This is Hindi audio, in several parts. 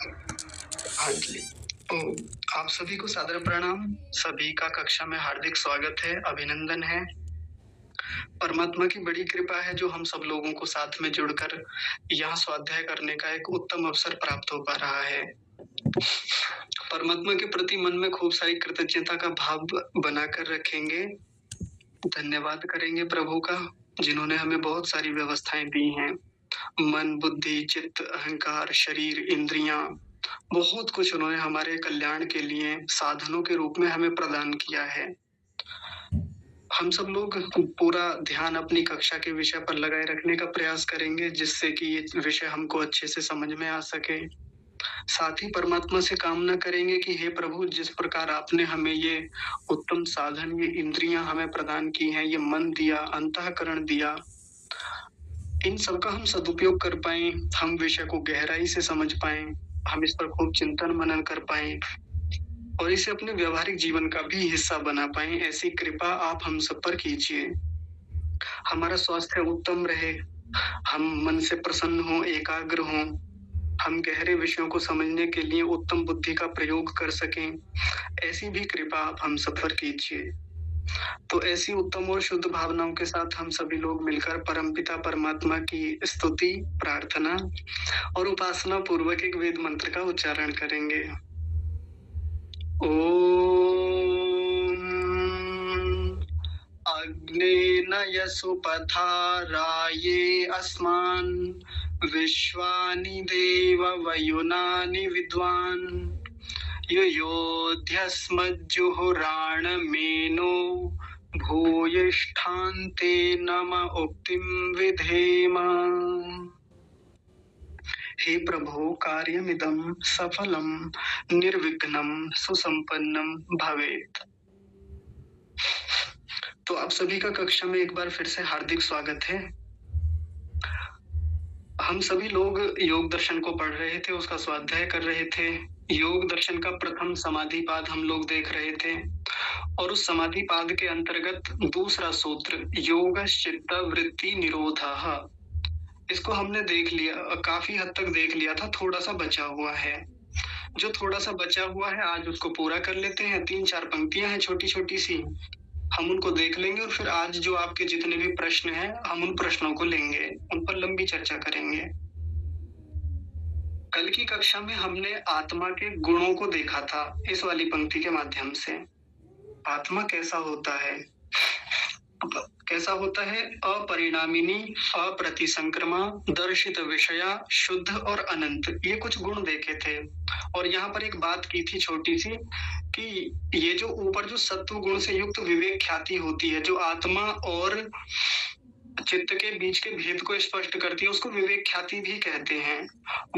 हाँ जी। तो आप सभी को सादर प्रणाम। सभी का कक्षा में हार्दिक स्वागत है, अभिनंदन है। परमात्मा की बड़ी कृपा है जो हम सब लोगों को साथ में जुड़कर यहाँ स्वाध्याय करने का एक उत्तम अवसर प्राप्त हो पा रहा है। परमात्मा के प्रति मन में खूब सारी कृतज्ञता का भाव बनाकर रखेंगे। धन्यवाद करेंगे प्रभु का, जिन्होंने हमें बहुत सारी व्यवस्थाएँ दी हैं। मन, बुद्धि, चित्त, अहंकार, शरीर, इंद्रियाँ, बहुत कुछ उन्होंने हमारे कल्याण के लिए साधनों के रूप में हमें प्रदान किया है। हम सब लोग पूरा ध्यान अपनी कक्षा के विषय पर लगाए रखने का प्रयास करेंगे, जिससे कि ये विषय हमको अच्छे से समझ में आ सके। साथ ही परमात्मा से कामना करेंगे कि हे प्रभु, जिस प्रकार आपने हमें ये उत्तम साधन, ये इंद्रियाँ हमें प्रदान की हैं, ये मन दिया, अंतःकरण दिया, इन सब का हम सदुपयोग कर पाएँ, हम विषय को गहराई से समझ पाएँ, हम इस पर खूब चिंतन मनन कर पाएँ और इसे अपने व्यावहारिक जीवन का भी हिस्सा बना पाएँ, ऐसी कृपा आप हम सब पर कीजिए। हमारा स्वास्थ्य उत्तम रहे, हम मन से प्रसन्न हों, एकाग्र हों, हम गहरे विषयों को समझने के लिए उत्तम बुद्धि का प्रयोग कर सकें, ऐसी भी कृपा आप हम सब पर कीजिए। तो ऐसी उत्तम और शुद्ध भावनाओं के साथ हम सभी लोग मिलकर परमपिता परमात्मा की स्तुति, प्रार्थना और उपासना पूर्वक एक वेद मंत्र का उच्चारण करेंगे। ॐ अग्नेन यसुपथाराये अस्मान् विश्वानि देववयुनानि विद्वान् युयोध्यस्मज्जुहुराणमेनो भूयिष्ठान्ते नम उक्तिं विधेम। हे प्रभो, कार्यमिदं सफलं निर्विघ्नं सुसंपन्नं भवेत्। तो आप सभी का कक्षा में एक बार फिर से हार्दिक स्वागत है। हम सभी लोग योग दर्शन को पढ़ रहे थे, उसका स्वाध्याय कर रहे थे। योग दर्शन का प्रथम समाधिपाद हम लोग देख रहे थे और उस समाधिपाद के अंतर्गत दूसरा सूत्र योगश्चित्त वृत्ति निरोधः, इसको हमने देख लिया, काफी हद तक देख लिया था, थोड़ा-सा बचा हुआ है। जो थोड़ा-सा बचा हुआ है आज उसको पूरा कर लेते हैं। 3-4 पंक्तियाँ हैं छोटी-छोटी सी, हम उनको देख लेंगे और फिर आज जो आपके जितने भी प्रश्न हैं, हम उन प्रश्नों को लेंगे, उन पर लंबी चर्चा करेंगे। कल की कक्षा में हमने आत्मा के गुणों को देखा था इस वाली पंक्ति के माध्यम से। आत्मा कैसा होता है? कैसा होता है? अपरिणामिनी, अप्रतिसंक्रमा, दर्शित विषया, शुद्ध और अनंत, ये कुछ गुण देखे थे। और यहाँ पर एक बात की थी छोटी सी कि ये जो ऊपर जो सत्व गुण से युक्त विवेक ख्याति होती है, जो आत्मा और चित्त के बीच के भेद को स्पष्ट करती है, उसको विवेक ख्याति भी कहते हैं।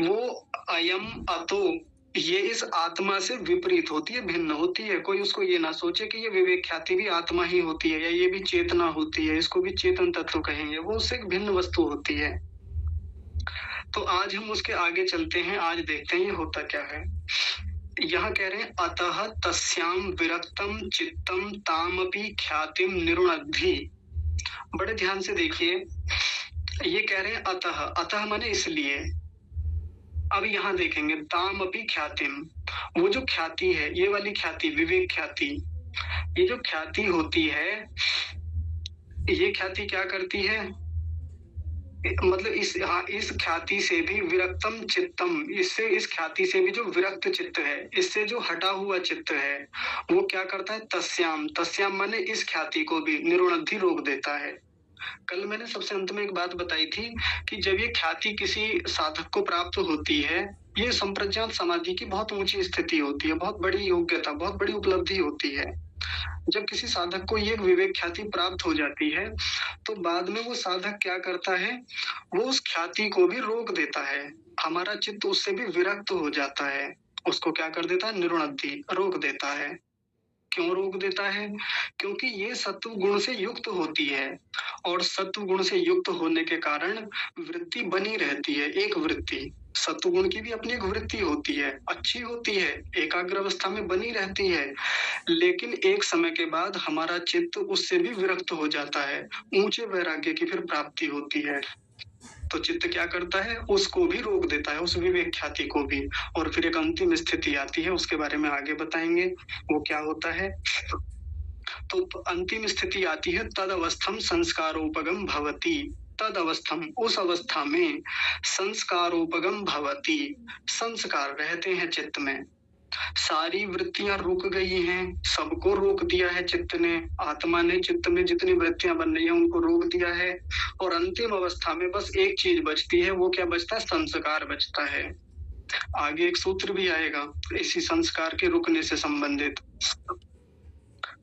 वो अयम अतो, ये इस आत्मा से विपरीत होती है, भिन्न होती है। कोई उसको ये ना सोचे कि ये विवेक ख्याति भी आत्मा ही होती है या ये भी चेतना होती है, इसको भी चेतन तत्व कहेंगे। वो उससे एक भिन्न वस्तु होती है। तो आज हम उसके आगे चलते हैं, आज देखते हैं ये होता क्या है। यहाँ कह रहे हैं अतः तस्याम विरक्तम चित्तम तामपि ख्यातिम निरुणद्धि। बड़े ध्यान से देखिए, ये कह रहे हैं अतः, अतः माने इसलिए। अब यहाँ देखेंगे तामपि ख्यातिम, वो जो ख्याति है, ये वाली ख्याति, विवेक ख्याति, ये जो ख्याति होती है, ये ख्याति क्या करती है? मतलब इस ख्याति से भी विरक्तम चित्तम, इससे, इस ख्याति से भी जो विरक्त चित्त है, इससे जो हटा हुआ चित्त है, वो क्या करता है? तस्याम, तस्याम माने इस ख्याति को भी निरुणद्धि रोक देता है। कल मैंने सबसे अंत में एक बात बताई थी कि जब ये ख्याति किसी साधक को प्राप्त होती है, ये संप्रज्ञात समाधि की बहुत ऊंची स्थिति होती है, बहुत बड़ी योग्यता, बहुत बड़ी उपलब्धि होती है। जब किसी साधक को ये विवेक ख्याति प्राप्त हो जाती है, तो बाद में वो साधक क्या करता है? वो उस ख्याति को भी रोक देता है। हमारा चित्त उससे भी विरक्त हो जाता है। उसको क्या कर देता है? निरुणद्धि, रोक देता है। क्यों रोक देता है? क्योंकि ये सत्व गुण से युक्त होती है और सत्व गुण से युक्त होने के कारण वृत्ति बनी रहती है, एक वृत्ति। सत्व गुण की भी अपनी एक वृत्ति होती है, अच्छी होती है, एकाग्र अवस्था में बनी रहती है, लेकिन एक समय के बाद हमारा चित्त उससे भी विरक्त हो जाता है, ऊंचे वैराग्य की फिर प्राप्ति होती है। तो चित्त क्या करता है, उसको भी रोक देता है, उस विवेक ख्याति को भी। और फिर एक अंतिम स्थिति आती है, उसके बारे में आगे बताएंगे वो क्या होता है। तो अंतिम स्थिति आती है तद अवस्थम संस्कारोपगम भवति। तद अवस्थम, उस अवस्था में संस्कारोपगम भवति, संस्कार रहते हैं चित्त में। सारी वृत्तियां रुक गई हैं, सबको रोक दिया है चित्त ने, आत्मा ने चित्त में जितनी वृत्तियां बन रही हैं उनको रोक दिया है। और अंतिम अवस्था में बस एक चीज बचती है, वो क्या बचता है, संस्कार बचता है। आगे एक सूत्र भी आएगा इसी संस्कार के रुकने से संबंधित,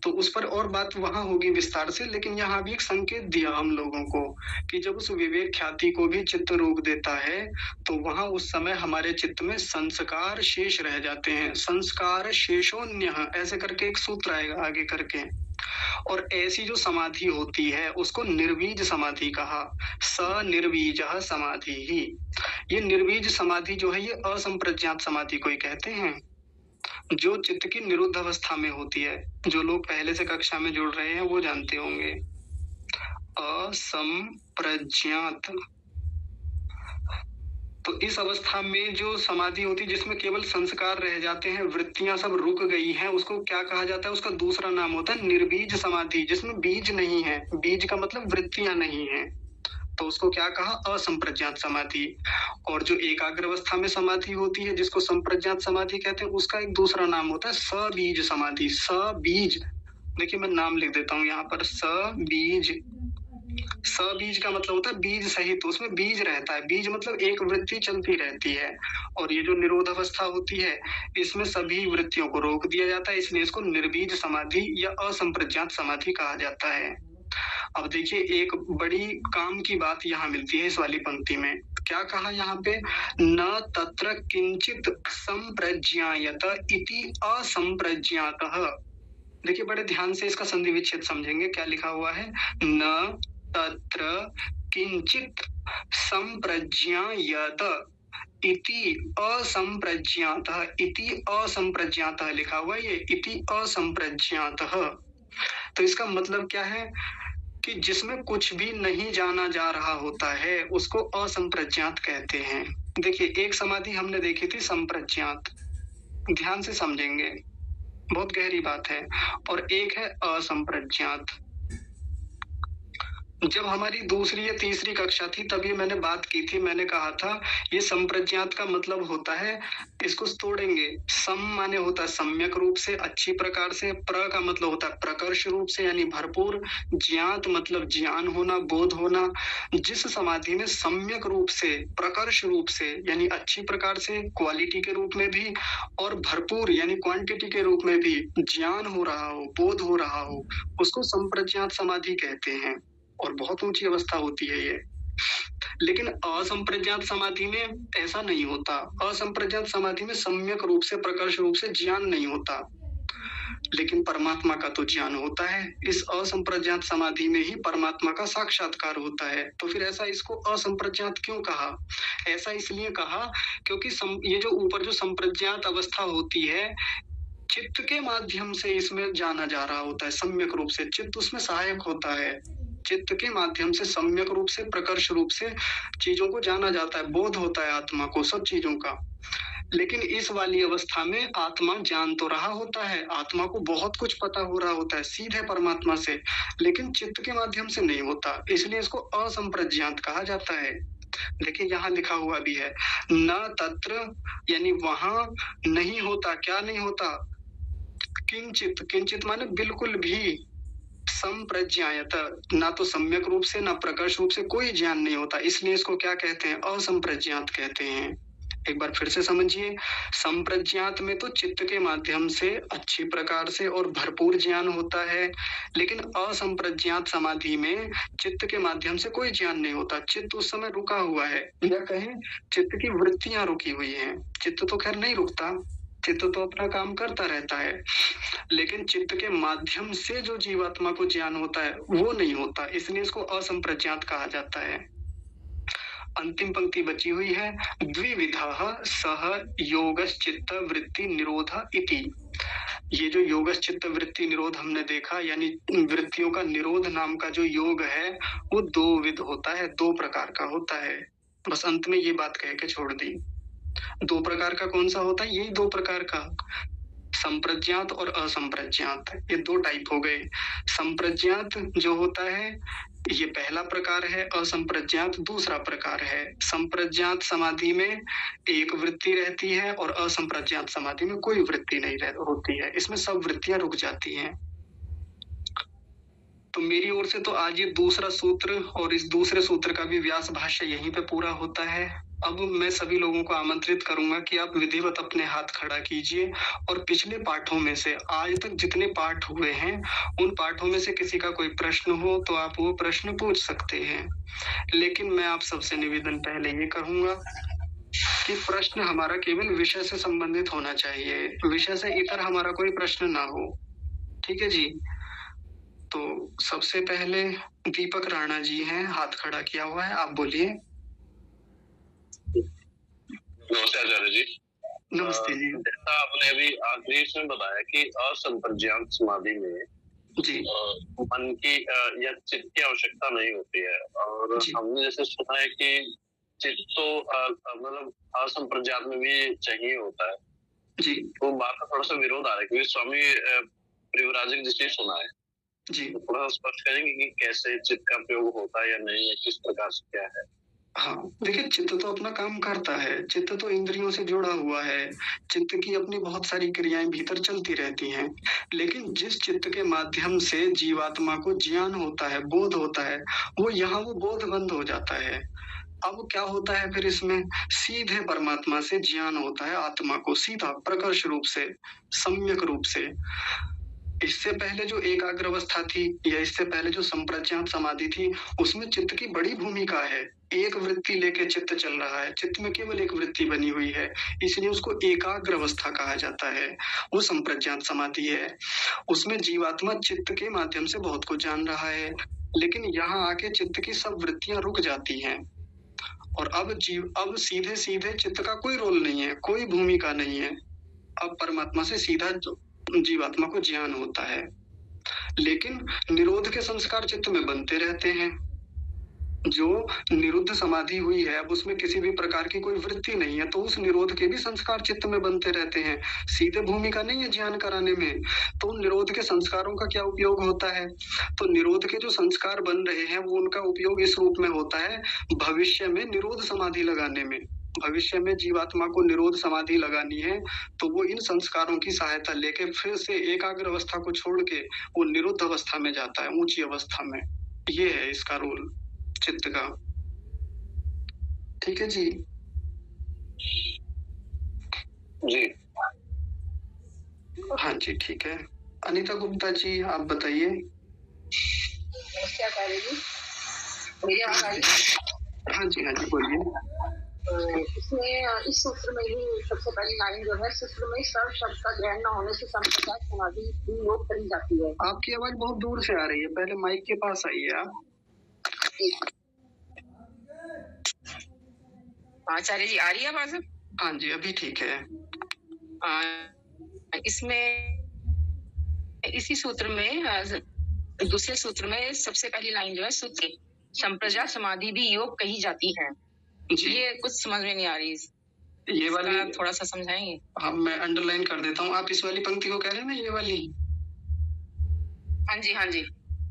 तो उस पर और बात वहां होगी विस्तार से। लेकिन यहाँ भी एक संकेत दिया हम लोगों को कि जब उस विवेक ख्याति को भी चित्त रोक देता है तो वहां उस समय हमारे चित्त में संस्कार शेष रह जाते हैं। संस्कार शेषोन्य, ऐसे करके एक सूत्र आएगा आगे करके। और ऐसी जो समाधि होती है उसको निर्वीज समाधि कहा। सनिर्वीज समाधि ही, ये निर्वीज समाधि जो है ये असंप्रज्ञात समाधि को ही कहते हैं, जो चित्त की निरुद्ध अवस्था में होती है। जो लोग पहले से कक्षा में जुड़ रहे हैं वो जानते होंगे। असंप्रज्ञात, तो इस अवस्था में जो समाधि होती है जिसमें केवल संस्कार रह जाते हैं, वृत्तियां सब रुक गई हैं, उसको क्या कहा जाता है, उसका दूसरा नाम होता है निर्बीज समाधि, जिसमें बीज नहीं है। बीज का मतलब वृत्तियां नहीं है, तो उसको क्या कहा, असंप्रज्ञात समाधि। और जो एकाग्र अवस्था में समाधि होती है जिसको संप्रज्ञात समाधि कहते हैं, उसका एक दूसरा नाम होता है सबीज समाधि। सबीज, देखिए मैं नाम लिख देता हूँ यहाँ पर, सबीज। सबीज का मतलब होता है बीज सहित, उसमें बीज रहता है। बीज मतलब एक वृत्ति चलती रहती है। और ये जो निरोध अवस्था होती है इसमें सभी वृत्तियों को रोक दिया जाता है, इसलिए इसको निर्बीज समाधि या असंप्रज्ञात समाधि कहा जाता है। अब देखिए एक बड़ी काम की बात यहाँ मिलती है इस वाली पंक्ति में। क्या कहा यहाँ पे, न तत्र किंचित संप्रज्ञायत इति असंप्रज्ञातः। देखिए बड़े ध्यान से इसका संधि विच्छेद समझेंगे। क्या लिखा हुआ है, न तत्र किंचित संप्रज्ञायत इति असंप्रज्ञातः। इति असंप्रज्ञातः लिखा हुआ है, ये इति असंप्रज्ञातः। तो इसका मतलब क्या है कि जिसमें कुछ भी नहीं जाना जा रहा होता है उसको असंप्रज्ञात कहते हैं। देखिए एक समाधि हमने देखी थी संप्रज्ञात, ध्यान से समझेंगे, बहुत गहरी बात है। और एक है असंप्रज्ञात। जब हमारी दूसरी या तीसरी कक्षा थी तब ये मैंने बात की थी, मैंने कहा था ये संप्रज्ञात का मतलब होता है, इसको तोड़ेंगे, सम माने होता है सम्यक रूप से, अच्छी प्रकार से, प्र का मतलब होता है प्रकर्ष रूप से यानी भरपूर, ज्ञात मतलब ज्ञान होना, बोध होना। जिस समाधि में सम्यक रूप से, प्रकर्ष रूप से यानी अच्छी प्रकार से, क्वालिटी के रूप में भी, और भरपूर यानी क्वांटिटी के रूप में भी ज्ञान हो रहा हो, बोध हो रहा हो, उसको संप्रज्ञात समाधि कहते हैं। और बहुत ऊंची अवस्था होती है ये। लेकिन असंप्रज्ञात समाधि में ऐसा नहीं होता। असंप्रज्ञात समाधि में सम्यक रूप से, प्रकर्ष रूप से ज्ञान नहीं होता, लेकिन परमात्मा का तो ज्ञान होता है। इस असंप्रज्ञात समाधि में ही परमात्मा का साक्षात्कार होता है। तो फिर ऐसा इसको असंप्रज्ञात क्यों कहा? ऐसा इसलिए कहा क्योंकि ये जो ऊपर जो संप्रज्ञात अवस्था होती है, चित्त के माध्यम से इसमें जाना जा रहा होता है सम्यक रूप से, चित्त उसमें सहायक होता है। चित्त के माध्यम से सम्यक रूप से, प्रकर्ष रूप से चीजों को जाना जाता है, बोध होता है आत्मा को सब चीजों का। लेकिन इस वाली अवस्था में आत्मा जान तो रहा होता है, आत्मा को बहुत कुछ पता हो रहा होता है सीधे परमात्मा से, लेकिन चित्त के माध्यम से नहीं होता, इसलिए इसको असंप्रज्ञात कहा जाता है। देखिए यहाँ लिखा हुआ भी है, न तत्र यानी वहां नहीं होता, क्या नहीं होता, किंचित, किंचित माने बिल्कुल भी, संप्रज्ञायत ना तो सम्यक रूप से ना प्रकर्ष रूप से कोई ज्ञान नहीं होता, इसलिए इसको क्या कहते हैं, असंप्रज्ञात कहते हैं। एक बार फिर से समझिए, संप्रज्ञात में तो चित्त के माध्यम से अच्छी प्रकार से और भरपूर ज्ञान होता है, लेकिन असंप्रज्ञात समाधि में चित्त के माध्यम से कोई ज्ञान नहीं होता। चित्त उस समय रुका हुआ है, या कहें चित्त की वृत्तियां रुकी हुई हैं। चित्त तो खैर नहीं रुकता, चित्त तो अपना काम करता रहता है, लेकिन चित्त के माध्यम से जो जीवात्मा को ज्ञान होता है वो नहीं होता, इसलिए इसको असंप्रज्ञात कहा जाता है। अंतिम पंक्ति बची हुई है, द्विविधः सह योगश्चित्त वृत्ति निरोध इति। ये जो योगश्चित्त वृत्ति निरोध हमने देखा, यानी वृत्तियों का निरोध नाम का जो योग है वो दो विध होता है, दो प्रकार का होता है। बस अंत में ये बात कह के छोड़ दी। 2 प्रकार का कौन सा होता है? यही 2 प्रकार का, संप्रज्ञात और असंप्रज्ञात। ये 2 टाइप हो गए। संप्रज्ञात जो होता है ये पहला प्रकार है, असंप्रज्ञात दूसरा प्रकार है। संप्रज्ञात समाधि में एक वृत्ति रहती है और असंप्रज्ञात समाधि में कोई वृत्ति नहीं होती है। इसमें सब वृत्तियां रुक जाती हैं। तो मेरी ओर से तो आज ये दूसरा सूत्र और इस दूसरे सूत्र का भी व्यास भाष्य यहीं पे पूरा होता है। अब मैं सभी लोगों को आमंत्रित करूंगा कि आप विधिवत अपने हाथ खड़ा कीजिए और पिछले पाठों में से आज तक जितने पाठ हुए हैं उन पाठों में से किसी का कोई प्रश्न हो तो आप वो प्रश्न पूछ सकते हैं। लेकिन मैं आप सबसे निवेदन पहले ये करूंगा कि प्रश्न हमारा केवल विषय से संबंधित होना चाहिए, विषय से इतर हमारा कोई प्रश्न ना हो। ठीक है जी। तो सबसे पहले दीपक राणा जी हैं, हाथ खड़ा किया हुआ है, आप बोलिए। नमस्ते आचार्य जी। नमस्ते जी। जैसा आपने अभी आखिरी इसमें बताया कि असंप्रज्ञात समाधि में जी मन की या चित्त की आवश्यकता नहीं होती है, और हमने जैसे सुना है कि चित्त तो मतलब असंप्रज्ञात में भी चाहिए होता है जी। तो बात का थोड़ा सा विरोध आ रहा है, क्योंकि स्वामी परिव्राजक जी से सुना है जी। तो थोड़ा स्पष्ट करेंगे कि कैसे चित्त का प्रयोग होता है या नहीं, या किस प्रकार से क्या है? हाँ, देखिए चित्त तो अपना काम करता है, चित्त तो इंद्रियों से जुड़ा हुआ है, चित्त की अपनी बहुत सारी क्रियाएं भीतर चलती रहती हैं, लेकिन जिस चित्त के माध्यम से जीवात्मा को ज्ञान होता है, बोध होता है, वो यहाँ वो बोध बंद हो जाता है। अब क्या होता है फिर इसमें? सीधे परमात्मा से ज्ञान होता है आत्मा को, सीधा प्रकर्ष रूप से, सम्यक रूप से। इससे पहले जो एकाग्र अवस्था थी या इससे पहले जो संप्रज्ञात समाधि थी उसमें चित्त की बड़ी भूमिका है। एक वृत्ति लेके चित्त चल रहा है, चित्त में केवल एक वृत्ति बनी हुई है, इसलिए उसको एकाग्र अवस्था कहा जाता है। वो संप्रज्ञात समाधि है। उसमें जीवात्मा चित्त के माध्यम से बहुत कुछ जान रहा है, लेकिन यहाँ आके चित्त की सब वृत्तियां रुक जाती हैं और अब सीधे सीधे चित्त का कोई रोल नहीं है, कोई भूमिका नहीं है। अब परमात्मा से सीधा जीवात्मा को ज्ञान होता है, लेकिन निरोध के संस्कार चित्त में बनते रहते हैं। जो निरुद्ध समाधि हुई है अब उसमें किसी भी प्रकार की कोई वृत्ति नहीं है, तो उस निरोध के भी संस्कार चित्त में बनते रहते हैं। सीधे भूमिका नहीं है ज्ञान कराने में, तो निरोध के संस्कारों का क्या उपयोग होता है? तो निरोध के जो संस्कार बन रहे हैं वो उनका उपयोग इस रूप में होता है भविष्य में निरोध समाधि लगाने में। भविष्य में जीवात्मा को निरोध समाधि लगानी है तो वो इन संस्कारों की सहायता लेके फिर से एकाग्र अवस्था को छोड़ के वो निरुद्ध अवस्था में जाता है, ऊंची अवस्था में। ये है इसका रोल चित्त का। ठीक है जी। जी हाँ जी ठीक है। अनीता गुप्ता जी आप बताइए। क्या कह रही? मेरी आवाज आ रही? हाँ जी बोलिए। इसमें इस सूत्र में ही सबसे पहली लाइन जो है, सूत्र में सर्व शब्द का ग्रहण न होने से संप्रज्ञात समाधि योग करी जाती है। आपकी आवाज बहुत दूर से आ रही है, पहले माइक के पास आइए आप। आचार्य जी आ रही है आवाज? हाँ जी अभी ठीक है। इसमें इसी सूत्र में दूसरे सूत्र में सबसे पहली लाइन जो है, सूत्र संप्रज्ञात समाधि भी योग कही जाती है। ये कुछ समझ में नहीं आ रही, ये वाली थोड़ा सा समझाएंगे? हाँ मैं अंडरलाइन कर देता हूँ। आप इस वाली पंक्ति को कह रहे हैं ना, ये वाली?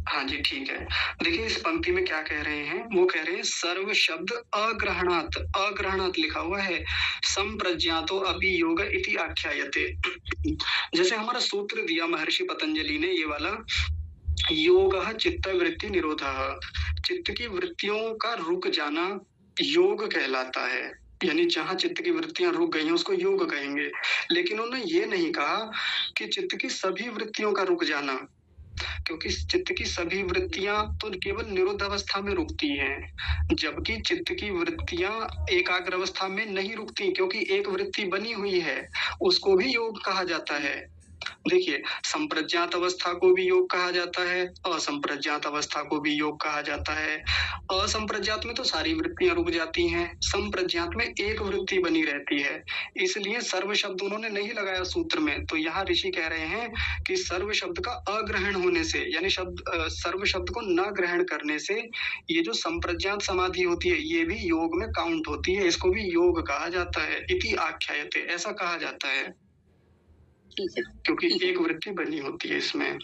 हाँ जी ठीक है। देखिए इस पंक्ति में क्या कह रहे हैं, वो कह रहे हैं सर्व शब्द अग्रहणात्, अग्रहणात् लिखा हुआ है, संप्रज्ञातो अपि योग इति आख्यायते। जैसे हमारा सूत्र दिया महर्षि पतंजलि ने, ये वाला योगः चित्त वृत्ति निरोधः, चित्त की वृत्तियों का रुक जाना योग कहलाता है। यानी जहां चित्त की वृत्तियां रुक गई हैं उसको योग कहेंगे। लेकिन उन्होंने ये नहीं कहा कि चित्त की सभी वृत्तियों का रुक जाना, क्योंकि चित्त की सभी वृत्तियां तो केवल निरुद्ध अवस्था में रुकती हैं, जबकि चित्त की वृत्तियां एकाग्र अवस्था में नहीं रुकती, क्योंकि एक वृत्ति बनी हुई है उसको भी योग कहा जाता है। देखिए, संप्रज्ञात अवस्था को भी योग कहा जाता है, असंप्रज्ञात अवस्था को भी योग कहा जाता है। असंप्रज्ञात में तो सारी वृत्तियाँ रुक जाती हैं, संप्रज्ञात में एक वृत्ति बनी रहती है। इसलिए सर्व शब्द उन्होंने नहीं लगाया सूत्र में। तो यहाँ ऋषि कह रहे हैं कि सर्व शब्द का अग्रहण होने से, यानी सर्व शब्द को न ग्रहण करने से ये जो संप्रज्ञात समाधि होती है, ये भी योग में काउंट होती है। इसको भी योग कहा जाता है। इति आख्यायते, ऐसा कहा जाता है, ठीक है। क्योंकि एक वृत्ति बनी होती है इसमें।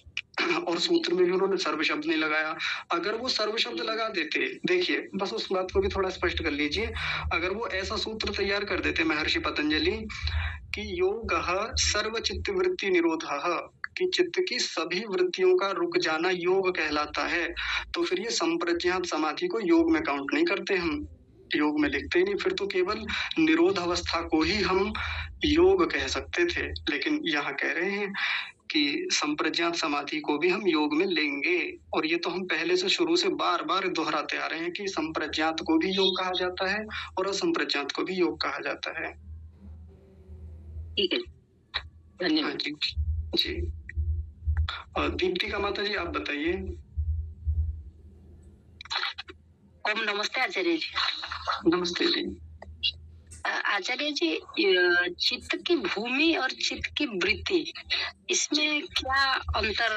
और सूत्र में भी उन्होंने सर्व शब्द नहीं लगाया। अगर वो सर्व शब्द लगा देते, देखिए बस उस बात को भी थोड़ा स्पष्ट कर लीजिए, अगर वो ऐसा सूत्र तैयार कर देते महर्षि पतंजलि कि योगः सर्वचित्त वृत्ति निरोधः, कि चित्त की सभी वृत्तियों का रुक जाना योग कहलाता है, तो फिर ये संप्रज्ञात समाधि को योग में काउंट नहीं करते, हम योग में लिखते ही नहीं। फिर तो केवल निरोध अवस्था को ही हम योग कह सकते थे। लेकिन यहाँ कह रहे हैं कि संप्रज्ञात समाधि को भी हम योग में लेंगे। और ये तो हम पहले से शुरू से बार बार दोहराते आ रहे हैं कि संप्रज्ञात को भी योग कहा जाता है और असंप्रज्ञात को भी योग कहा जाता है। ठीक है, धन्यवाद। हाँ जी जी। और दीप्तिका माता जी, आप बताइए। ओम नमस्ते आचार्य जी। नमस्ते जी। आचार्य जी, चित्त की भूमि और चित्त की वृत्ति, इसमें क्या अंतर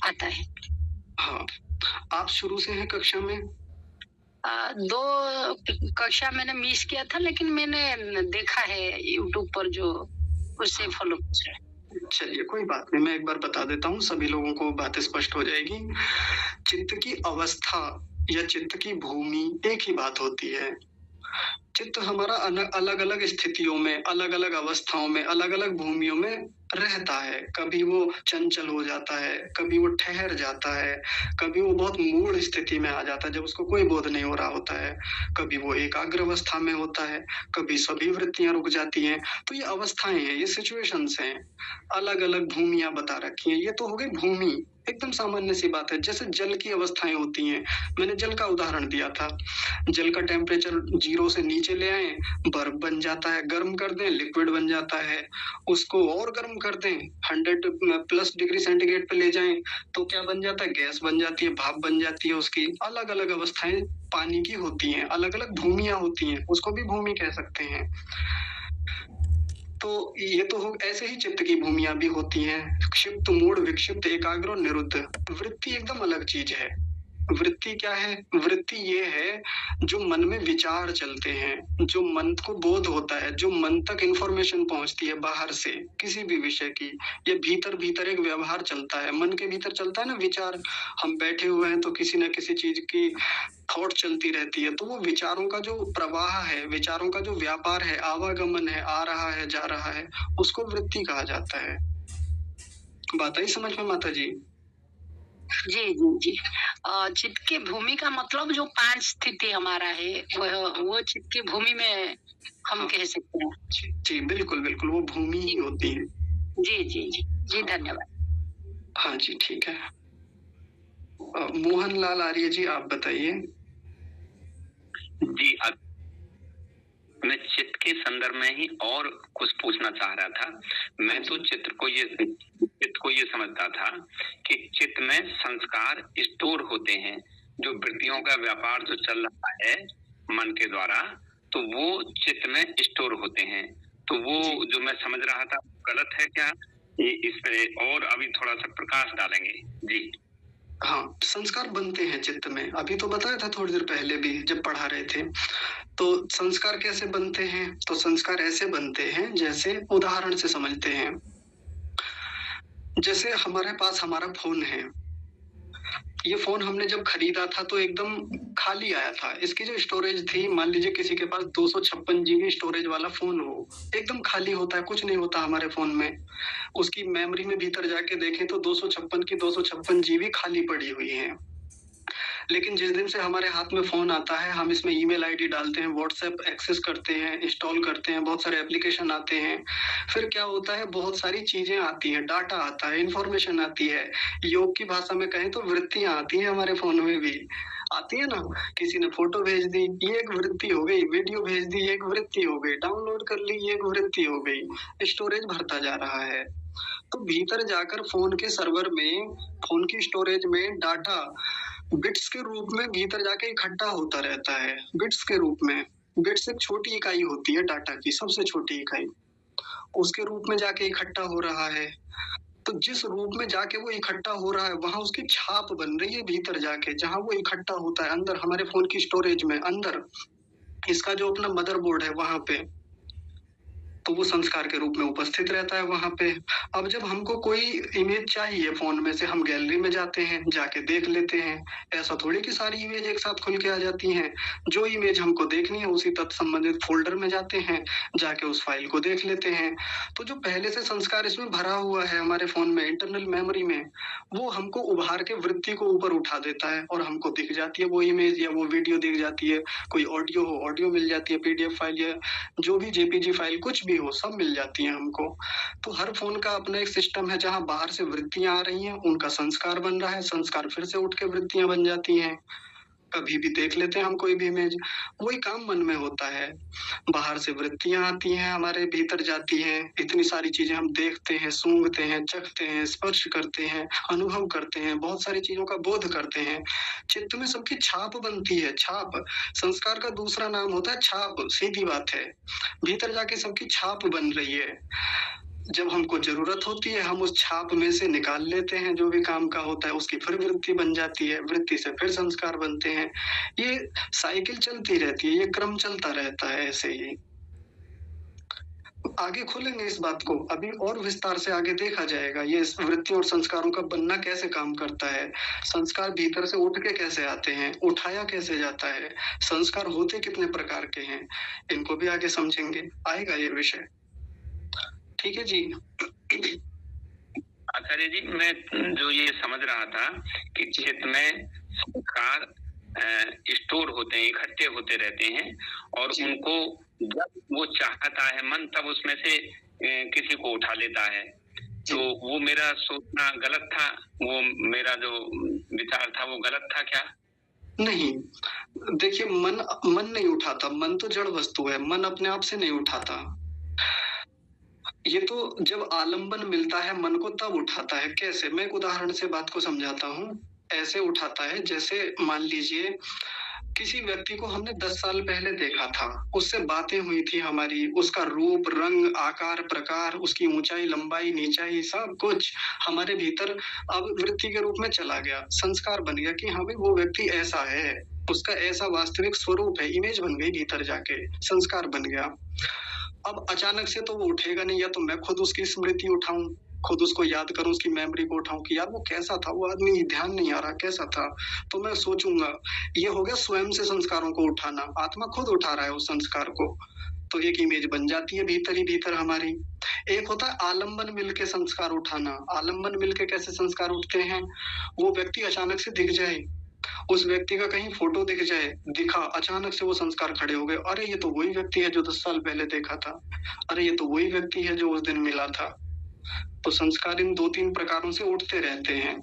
आता है? हाँ, आप शुरू से हैं कक्षा में? 2 कक्षा मैंने मिस किया था, लेकिन मैंने देखा है यूट्यूब पर, जो उससे फॉलो कर। चलिए कोई बात नहीं, मैं एक बार बता देता हूँ, सभी लोगों को बात स्पष्ट हो जाएगी। चित्त की अवस्था या चित्त की भूमि एक ही बात होती है। चित्त हमारा अलग अलग स्थितियों में, अलग अलग अवस्थाओं में, अलग अलग भूमियों में रहता है। कभी वो चंचल हो जाता है, कभी वो ठहर जाता है, कभी वो बहुत मूढ़ स्थिति में आ जाता है जब उसको कोई बोध नहीं हो रहा होता है, कभी वो एकाग्र अवस्था में होता है, कभी सभी वृत्तियां रुक जाती हैं। तो ये अवस्थाएं हैं, ये सिचुएशंस हैं, अलग अलग भूमियां बता रखी हैं। ये तो हो गई भूमि, एकदम सामान्य सी बात है। जैसे जल की अवस्थाएं होती हैं, मैंने जल का उदाहरण दिया था। जल का टेम्परेचर 0 से नीचे ले आए, बर्फ बन जाता है, गर्म कर दें लिक्विड बन जाता है, उसको और गर्म कर दें 100+ डिग्री सेंटीग्रेड पे ले जाएं तो क्या बन जाता है, गैस बन जाती है, भाप बन जाती है। उसकी अलग अलग अवस्थाएं पानी की होती हैं, अलग अलग भूमियां होती हैं, उसको भी भूमि कह सकते हैं। तो ये तो हो, ऐसे ही चित्त की भूमियां भी होती हैं, क्षिप्त, मूढ़, विक्षिप्त, एकाग्र और निरुद्ध। वृत्ति एकदम अलग चीज है। वृत्ति क्या है? वृत्ति ये है जो मन में विचार चलते हैं, जो मन को बोध होता है, जो मन तक इंफॉर्मेशन पहुंचती है बाहर से किसी भी विषय की। ये भीतर भीतर एक व्यवहार चलता है, मन के भीतर चलता है ना विचार। हम बैठे हुए हैं तो किसी न किसी चीज की थॉट चलती रहती है, तो वो विचारों का जो प्रवाह है, विचारों का जो व्यापार है, आवागमन है, आ रहा है जा रहा है, उसको वृत्ति कहा जाता है। बात आई समझ में माता जी? जी जी जी। चित्त की भूमि का मतलब जो 5 स्थिति हमारा है, वो चित्त की भूमि में हम कह सकते हैं। जी बिल्कुल बिल्कुल, वो भूमि ही होती है। जी जी जी जी, धन्यवाद। हाँ जी ठीक है। मोहन लाल आर्य जी, आप बताइए। जी, मैं चित्त के संदर्भ में ही और कुछ पूछना चाह रहा था। मैं तो चित्त को ये समझता था कि चित्त में संस्कार स्टोर होते हैं, जो वृत्तियों का व्यापार जो चल रहा है मन के द्वारा, तो वो चित्त में स्टोर होते हैं। तो वो जो मैं समझ रहा था गलत है क्या? ये इसमें और अभी थोड़ा सा प्रकाश डालेंगे जी। हाँ, संस्कार बनते हैं चित्त में, अभी तो बताया था थोड़ी देर पहले भी जब पढ़ा रहे थे। तो संस्कार कैसे बनते हैं? तो संस्कार ऐसे बनते हैं, जैसे उदाहरण से समझते हैं। जैसे हमारे पास हमारा फोन है, ये फोन हमने जब खरीदा था तो एकदम खाली आया था। इसकी जो स्टोरेज थी, मान लीजिए किसी के पास 256 GB स्टोरेज वाला फोन हो, एकदम खाली होता है, कुछ नहीं होता हमारे फोन में। उसकी मेमोरी में भीतर जाके देखें तो 256 की 256 GB खाली पड़ी हुई है। लेकिन जिस दिन से हमारे हाथ में फोन आता है, हम इसमें ईमेल आईडी डालते हैं, व्हाट्सएप एक्सेस करते हैं, इंस्टॉल करते हैं, बहुत सारे एप्लीकेशन आते हैं, फिर क्या होता है, बहुत सारी चीजें आती हैं, डाटा आता है, इंफॉर्मेशन आती है, योग की भाषा में कहें तो वृत्तियां आती हैं, हमारे फोन में भी आती है ना। किसी ने फोटो भेज दी, ये एक वृत्ति हो गई, वीडियो भेज दी, ये एक वृत्ति हो गई, डाउनलोड कर ली, ये एक वृत्ति हो गई, स्टोरेज भरता जा रहा है। तो भीतर जाकर फोन के सर्वर में, फोन की स्टोरेज में डाटा बिट्स के रूप में भीतर जाके इकट्ठा होता रहता है, बिट्स के रूप में। बिट्स एक छोटी इकाई होती है डाटा की, सबसे छोटी इकाई, उसके रूप में जाके इकट्ठा हो रहा है। तो जिस रूप में जाके वो इकट्ठा हो रहा है, वहां उसकी छाप बन रही है भीतर जाके, जहां वो इकट्ठा होता है अंदर हमारे फोन की स्टोरेज में, अंदर इसका जो अपना मदरबोर्ड है वहां पे, तो वो संस्कार के रूप में उपस्थित रहता है वहां पे। अब जब हमको कोई इमेज चाहिए फोन में से, हम गैलरी में जाते हैं, जाके देख लेते हैं। ऐसा थोड़ी कि सारी इमेज एक साथ खुल के आ जाती हैं। जो इमेज हमको देखनी है उसी तत्व संबंधित फोल्डर में जाते हैं, जाके उस फाइल को देख लेते हैं। तो जो पहले से संस्कार इसमें भरा हुआ है हमारे फोन में, इंटरनल मेमोरी में, वो हमको उभार के वृत्ति को ऊपर उठा देता है और हमको दिख जाती है वो इमेज या वो वीडियो दिख जाती है। कोई ऑडियो हो, ऑडियो मिल जाती है, पीडीएफ फाइल या जो भी जेपीजी फाइल कुछ भी हो, सब मिल जाती है हमको। तो हर फोन का अपना एक सिस्टम है, जहां बाहर से वृत्तियां आ रही हैं, उनका संस्कार बन रहा है, संस्कार फिर से उठ के वृत्तियां बन जाती हैं। कभी भी देख लेते हैं हम कोई भी इमेज, वही काम मन में होता है। बाहर से वृत्तियां आती हैं, हमारे भीतर जाती हैं, इतनी सारी चीजें हम देखते हैं, सूंघते हैं, चखते हैं, स्पर्श करते हैं, अनुभव करते हैं, बहुत सारी चीजों का बोध करते हैं। चित्त में सबकी छाप बनती है, छाप। संस्कार का दूसरा नाम होता है छाप, सीधी बात है। भीतर जाके सबकी छाप बन रही है। जब हमको जरूरत होती है, हम उस छाप में से निकाल लेते हैं, जो भी काम का होता है उसकी फिर वृत्ति बन जाती है, वृत्ति से फिर संस्कार बनते हैं। ये साइकिल चलती रहती है, ये क्रम चलता रहता है ऐसे ही। आगे खोलेंगे इस बात को, अभी और विस्तार से आगे देखा जाएगा ये वृत्तियों और संस्कारों का बनना कैसे काम करता है, संस्कार भीतर से उठ के कैसे आते हैं, उठाया कैसे जाता है, संस्कार होते कितने प्रकार के हैं, इनको भी आगे समझेंगे, आएगा ये विषय। ठीक है जी। आचार्य जी, मैं जो ये समझ रहा था कि चित्त में संस्कार स्टोर होते हैं, इकट्ठे होते रहते हैं, और उनको जब वो चाहता है मन, तब उसमें से किसी को उठा लेता है। तो वो मेरा सोचना गलत था, वो मेरा जो विचार था वो गलत था क्या? नहीं, देखिए, मन नहीं उठाता, मन तो जड़ वस्तु है, मन अपने आप से नहीं उठाता। ये तो जब आलंबन मिलता है मन को तब उठाता है। कैसे? मैं एक उदाहरण से बात को समझाता हूँ। ऐसे उठाता है जैसे मान लीजिए किसी व्यक्ति को हमने 10 साल पहले देखा था, उससे बातें हुई थी हमारी, उसका रूप, रंग, आकार, प्रकार, उसकी ऊंचाई, लंबाई, नीचाई, सब कुछ हमारे भीतर अब वृत्ति के रूप में चला गया, संस्कार बन गया कि हमें वो व्यक्ति ऐसा है, उसका ऐसा वास्तविक स्वरूप है, इमेज बन गई भीतर जाके, संस्कार बन गया। अब अचानक से तो वो उठेगा नहीं, या तो मैं खुद उसकी स्मृति उठाऊं, खुद उसको याद करूं, उसकी मेमोरी को उठाऊं कि यार वो कैसा था, वो आदमी, ध्यान नहीं आ रहा कैसा था, तो मैं सोचूंगा। ये हो गया स्वयं से संस्कारों को उठाना, आत्मा खुद उठा रहा है उस संस्कार को, तो एक इमेज बन जाती है भीतर ही भीतर हमारी। एक होता है आलंबन मिलके संस्कार उठाना। आलंबन मिलके कैसे संस्कार उठते हैं? वो व्यक्ति अचानक से दिख जाए, उस व्यक्ति का कहीं फोटो दिख जाए, दिखा, अचानक से वो संस्कार खड़े हो गए, अरे ये तो वही व्यक्ति है जो 10 साल पहले देखा था, अरे ये तो वही व्यक्ति है जो उस दिन मिला था। तो संस्कार इन 2-3 प्रकारों से उठते रहते हैं।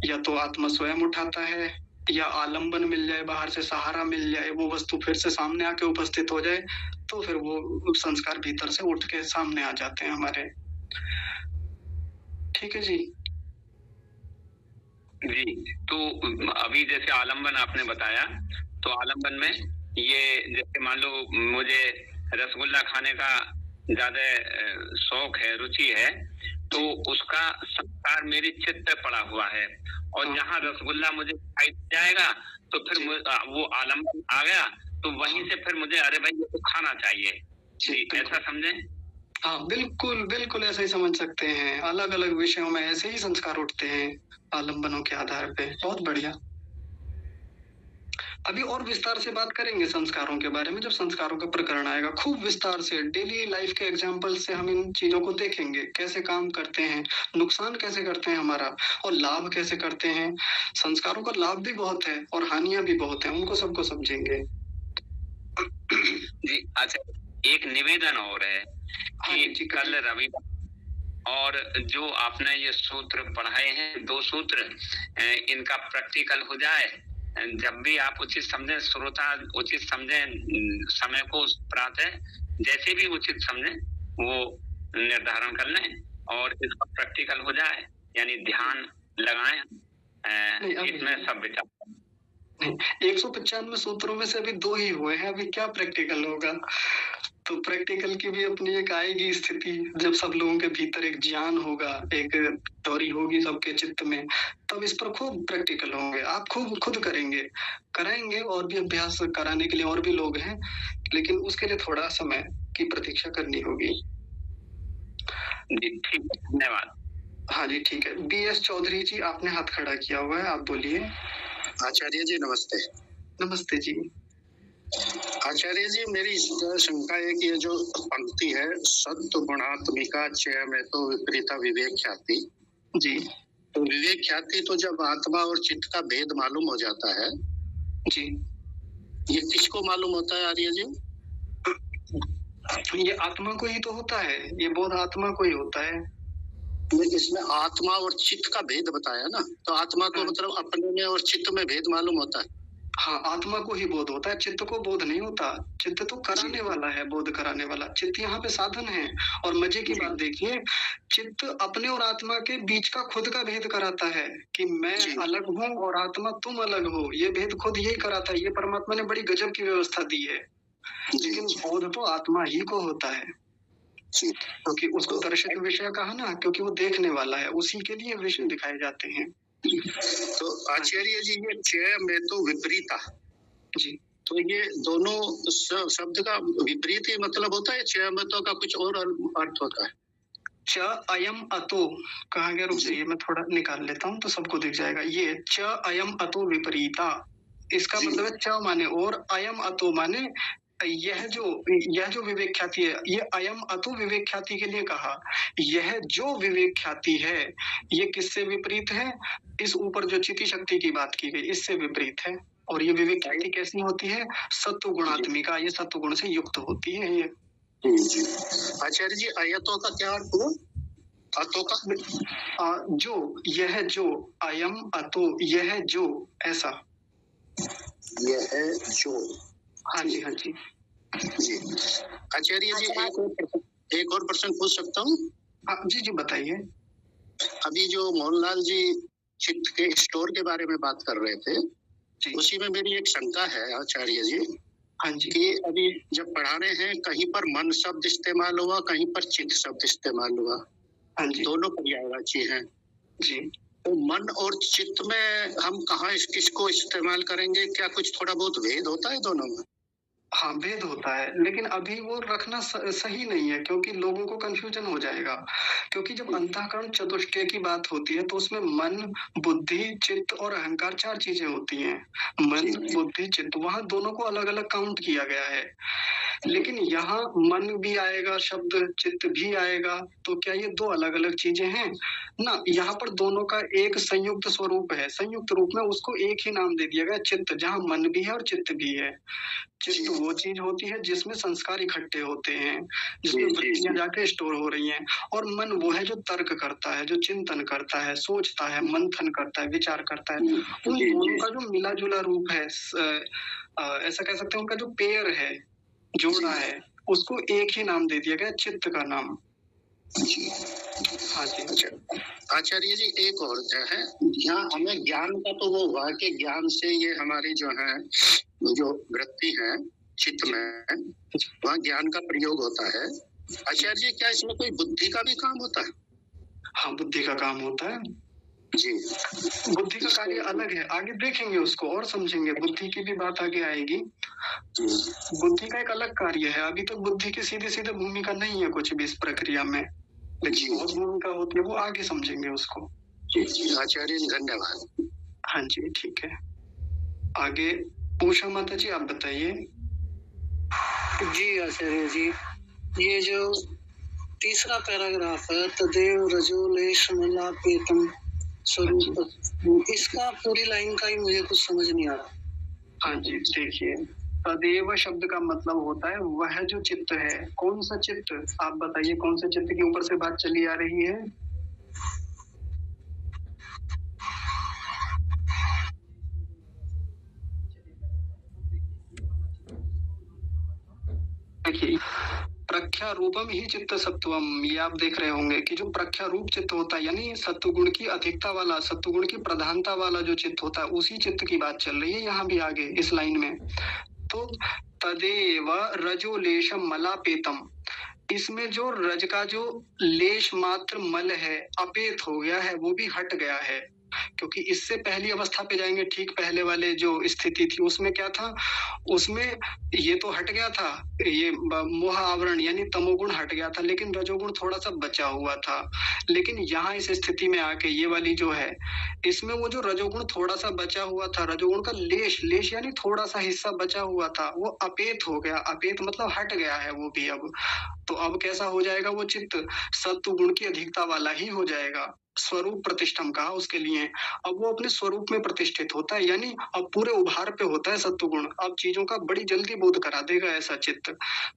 या तो आत्मा स्वयं उठाता है, या आलंबन मिल जाए, बाहर से सहारा मिल जाए, वो वस्तु फिर से सामने आके उपस्थित हो जाए, तो फिर वो संस्कार भीतर से उठ के सामने आ जाते हैं हमारे। ठीक है जी। जी, तो अभी जैसे आलंबन आपने बताया, तो आलंबन में ये जैसे मान लो मुझे रसगुल्ला खाने का ज्यादा शौक है, रुचि है, तो उसका संस्कार मेरे चित्त पे पड़ा हुआ है, और जहाँ रसगुल्ला मुझे खाई जाएगा तो फिर वो आलंबन आ गया, तो वहीं से फिर मुझे अरे भाई ये तो खाना चाहिए। जी, ऐसा समझे? हाँ, बिल्कुल बिल्कुल ऐसा ही समझ सकते हैं। अलग अलग विषयों में ऐसे ही संस्कार उठते हैं आलंबनों के आधार पे। बहुत बढ़िया। अभी और विस्तार से बात करेंगे संस्कारों के बारे में, जब संस्कारों का प्रकरण आएगा खूब विस्तार से डेली लाइफ के एग्जाम्पल से हम इन चीजों को देखेंगे, कैसे काम करते हैं, नुकसान कैसे करते हैं हमारा और लाभ कैसे करते हैं। संस्कारों का लाभ भी बहुत है और हानियां भी बहुत है, उनको सबको समझेंगे। जी अच्छा, एक निवेदन और है कि कल रविवार और जो आपने ये सूत्र पढ़ाए हैं 2 सूत्र, इनका प्रैक्टिकल हो जाए। जब भी आप उचित समझें, श्रोता उचित समझें, समय को प्रातः जैसे भी उचित समझें वो निर्धारण कर लें और इसका प्रैक्टिकल हो जाए, यानी ध्यान लगाएं। इसमें सब विचार 195 सूत्रों में से अभी 2 ही हुए हैं, अभी क्या प्रैक्टिकल होगा। तो प्रैक्टिकल की भी अपनी एक आएगी स्थिति, जब सब लोगों के भीतर एक ज्ञान होगा, एक थ्योरी होगी सबके चित्त में, तब इस पर खूब प्रैक्टिकल होंगे। आप खूब खुद कराएंगे और भी अभ्यास कराने के लिए और भी लोग हैं, लेकिन उसके लिए थोड़ा समय की प्रतीक्षा करनी होगी। जी ठीक है, धन्यवाद। हाँ जी ठीक है। BS चौधरी जी, आपने हाथ खड़ा किया हुआ है, आप बोलिए। आचार्य जी नमस्ते। नमस्ते जी। आचार्य जी, मेरी शंका है कि ये जो पंक्ति है, सत्व गुणात्मिका चय में तो विपरीता विवेक ख्याति जी, तो विवेक ख्याति तो जब आत्मा और चित्त का भेद मालूम हो जाता है जी, ये किसको मालूम होता है आर्य जी? ये आत्मा को ही तो होता है, ये बोध आत्मा को ही होता है। इसमें आत्मा और चित्त का भेद बताया ना, तो आत्मा को मतलब अपने में और चित्त में भेद मालूम होता है। हाँ, आत्मा को ही बोध होता है, चित्त को बोध नहीं होता। चित्त तो कराने वाला है, बोध कराने वाला। चित्त यहाँ पे साधन है। और मजे की बात देखिए, चित्त अपने और आत्मा के बीच का खुद का भेद कराता है कि मैं अलग हूँ और आत्मा तुम अलग हो। ये भेद खुद यही कराता है। ये परमात्मा ने बड़ी गजब की व्यवस्था दी है। लेकिन बोध तो आत्मा ही को होता है, क्योंकि उसको दर्शक विषय कहा ना, क्योंकि वो देखने वाला है, उसी के लिए विषय दिखाए जाते हैं। तो आचार्य जी, ये चय में तो विपरीता जी, तो ये दोनों शब्द का विपरीत ही मतलब होता है, चय में तो का कुछ और अर्थ होता है। च अयम अतो कहा गया, रुक जाइए मैं थोड़ा निकाल लेता हूँ तो सबको दिख जाएगा। ये च अयम अतो विपरीता, इसका मतलब है च माने और, अयम अतो माने यह जो विवेक ख्याति है। ये अयम अतो विवेक ख्याति के लिए कहा। यह जो विवेक ख्याति है ये किससे विपरीत है? इस ऊपर जो चिति शक्ति की बात की गई, इससे विपरीत है। और ये विवेक ख्याति कैसी होती है? सत्व गुणात्मिका, ये सत्व गुण से युक्त होती है ये। आचार्य जी, अयतों का क्या अर्थ हुआ? अतो का जो, यह जो, अयम अतो, यह जो, ऐसा। यह है जो। हाँ जी, हाँ जी जी। आचार्य जी, एक और प्रश्न पूछ सकता हूँ? हाँ जी जी, बताइए। अभी जो मोहनलाल जी चित्त के स्टोर के बारे में बात कर रहे थे, उसी में मेरी एक शंका है आचार्य जी। हाँ जी। कि अभी जब पढ़ा रहे हैं, कहीं पर मन शब्द इस्तेमाल हुआ, कहीं पर चित्त शब्द इस्तेमाल हुआ। हाँ जी। दोनों पर्यायवाची हैं जी। तो मन और चित्त में हम कहाँ किसको इस्तेमाल करेंगे? क्या कुछ थोड़ा बहुत भेद होता है दोनों में? हाँ, भेद होता है, लेकिन अभी वो रखना सही नहीं है, क्योंकि लोगों को कंफ्यूजन हो जाएगा। क्योंकि जब अंतःकरण चतुष्टय की बात होती है तो उसमें मन, बुद्धि, चित्त और अहंकार 4 चीजें होती हैं। मन, बुद्धि, चित्त, वहां दोनों को अलग अलग काउंट किया गया है। लेकिन यहाँ मन भी आएगा शब्द, चित्त भी आएगा, तो क्या ये 2 अलग अलग चीजें हैं ना? यहाँ पर दोनों का एक संयुक्त स्वरूप है। संयुक्त रूप में उसको एक ही नाम दे दिया गया, चित्त, जहाँ मन भी है और चित्त भी है। चित्त वो चीज होती है जिसमें संस्कार इकट्ठे होते हैं, जिसमें वृत्तियां जाके स्टोर हो रही हैं। और मन वो है जो तर्क करता है, जो चिंतन करता है, सोचता है, मंथन करता है, विचार करता है। उन दोनों का जो मिला जुला रूप है, ऐसा कह सकते हैं, उनका जो पेयर है, जोड़ा है, उसको एक ही नाम दे दिया गया, चित्त का नाम। हाँ जी। आचार्य जी, एक और है, यहाँ हमें ज्ञान का तो वो हुआ कि ज्ञान से ये हमारी जो है, जो वृत्ति है चित्त में, वहाँ ज्ञान का प्रयोग होता है। आचार्य जी, क्या इसमें कोई बुद्धि का भी काम होता है? हाँ, बुद्धि का काम होता है जी। बुद्धि का कार्य अलग है, आगे देखेंगे उसको और समझेंगे, बुद्धि की भी बात आगे आएगी। बुद्धि का एक अलग कार्य है। अभी तो बुद्धि की सीधे सीधे भूमिका नहीं है कुछ भी इस प्रक्रिया में, लेकिन बहुत भूमिका होती है, वो आगे समझेंगे उसको। आचार्य, धन्यवाद। हाँ जी, ठीक है। आगे उषा माता जी आप बताइए। जी आचार्य जी, ये जो तीसरा पैराग्राफ है, तदेव रजोलेशमलापेतम स्वरूप, इसका पूरी लाइन का ही मुझे कुछ समझ नहीं आ रहा। हाँ जी, देखिए तदेव शब्द का मतलब होता है वह जो चित्त है। कौन सा चित्त, आप बताइए कौन से चित्त के ऊपर से बात चली आ रही है? देखिए प्रख्या रूपम ही चित्त सत्वम, ये आप देख रहे होंगे कि जो प्रख्या रूप चित्त होता है यानी सत्वगुण की अधिकता वाला, सत्वगुण की प्रधानता वाला जो चित्त होता है, उसी चित्त की बात चल रही है यहाँ भी आगे इस लाइन में। तो तदेव रजो लेशम मलापेतम, इसमें जो रज का जो लेश मात्र मल है अपेत हो गया है, वो भी हट गया है। क्योंकि इससे पहली अवस्था पे जाएंगे, ठीक पहले वाले जो स्थिति थी उसमें क्या था, उसमें ये तो हट गया था, ये मोह आवरण यानी तमोगुण हट गया था, लेकिन रजोगुण थोड़ा सा बचा हुआ था। लेकिन यहाँ इस स्थिति में आके ये वाली जो है, इसमें वो जो रजोगुण थोड़ा सा बचा हुआ था, रजोगुण का लेश, लेश यानी थोड़ा सा हिस्सा बचा हुआ था, वो अपेत हो गया। अपेत मतलब हट गया है वो भी अब। तो अब कैसा हो जाएगा वो चित्त, सत्व गुण की अधिकता वाला ही हो जाएगा। स्वरूप प्रतिष्ठम कहा उसके लिए, अब वो अपने स्वरूप में प्रतिष्ठित होता है, यानी अब पूरे उभार पे होता है सत्व गुण, अब चीजों का बड़ी जल्दी बोध करा देगा ऐसा चित्त।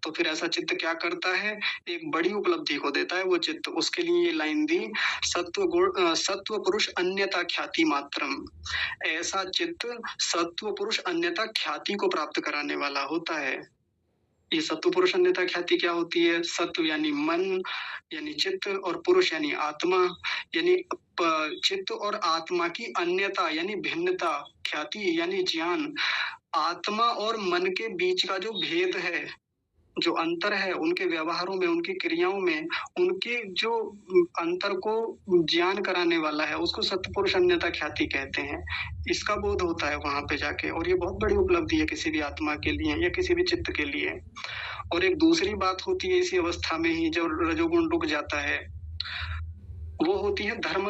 तो फिर ऐसा चित्त क्या करता है, एक बड़ी उपलब्धि को देता है वो चित्त। उसके लिए ये लाइन दी, सत्व गुण सत्व पुरुष अन्यता ख्याति मात्रम, ऐसा चित्त सत्व पुरुष अन्यता ख्याति को प्राप्त कराने वाला होता है। ये सत्व पुरुष अन्यता ख्याति क्या होती है, सत्व यानी मन यानी चित्त, और पुरुष यानी आत्मा, यानी चित्त और आत्मा की अन्यता यानी भिन्नता, ख्याति यानी ज्ञान। आत्मा और मन के बीच का जो भेद है, जो अंतर है, उनके व्यवहारों में, उनकी क्रियाओं में, उनके जो अंतर को ज्ञान कराने वाला है, उसको सत्पुरुष अन्यता ख्याति कहते हैं। इसका बोध होता है वहां पे जाके, और ये बहुत बड़ी उपलब्धि है किसी भी आत्मा के लिए या किसी भी चित्त के लिए। और एक दूसरी बात होती है इसी अवस्था में ही जब रजोगुण रुक जाता है, वो होती है धर्म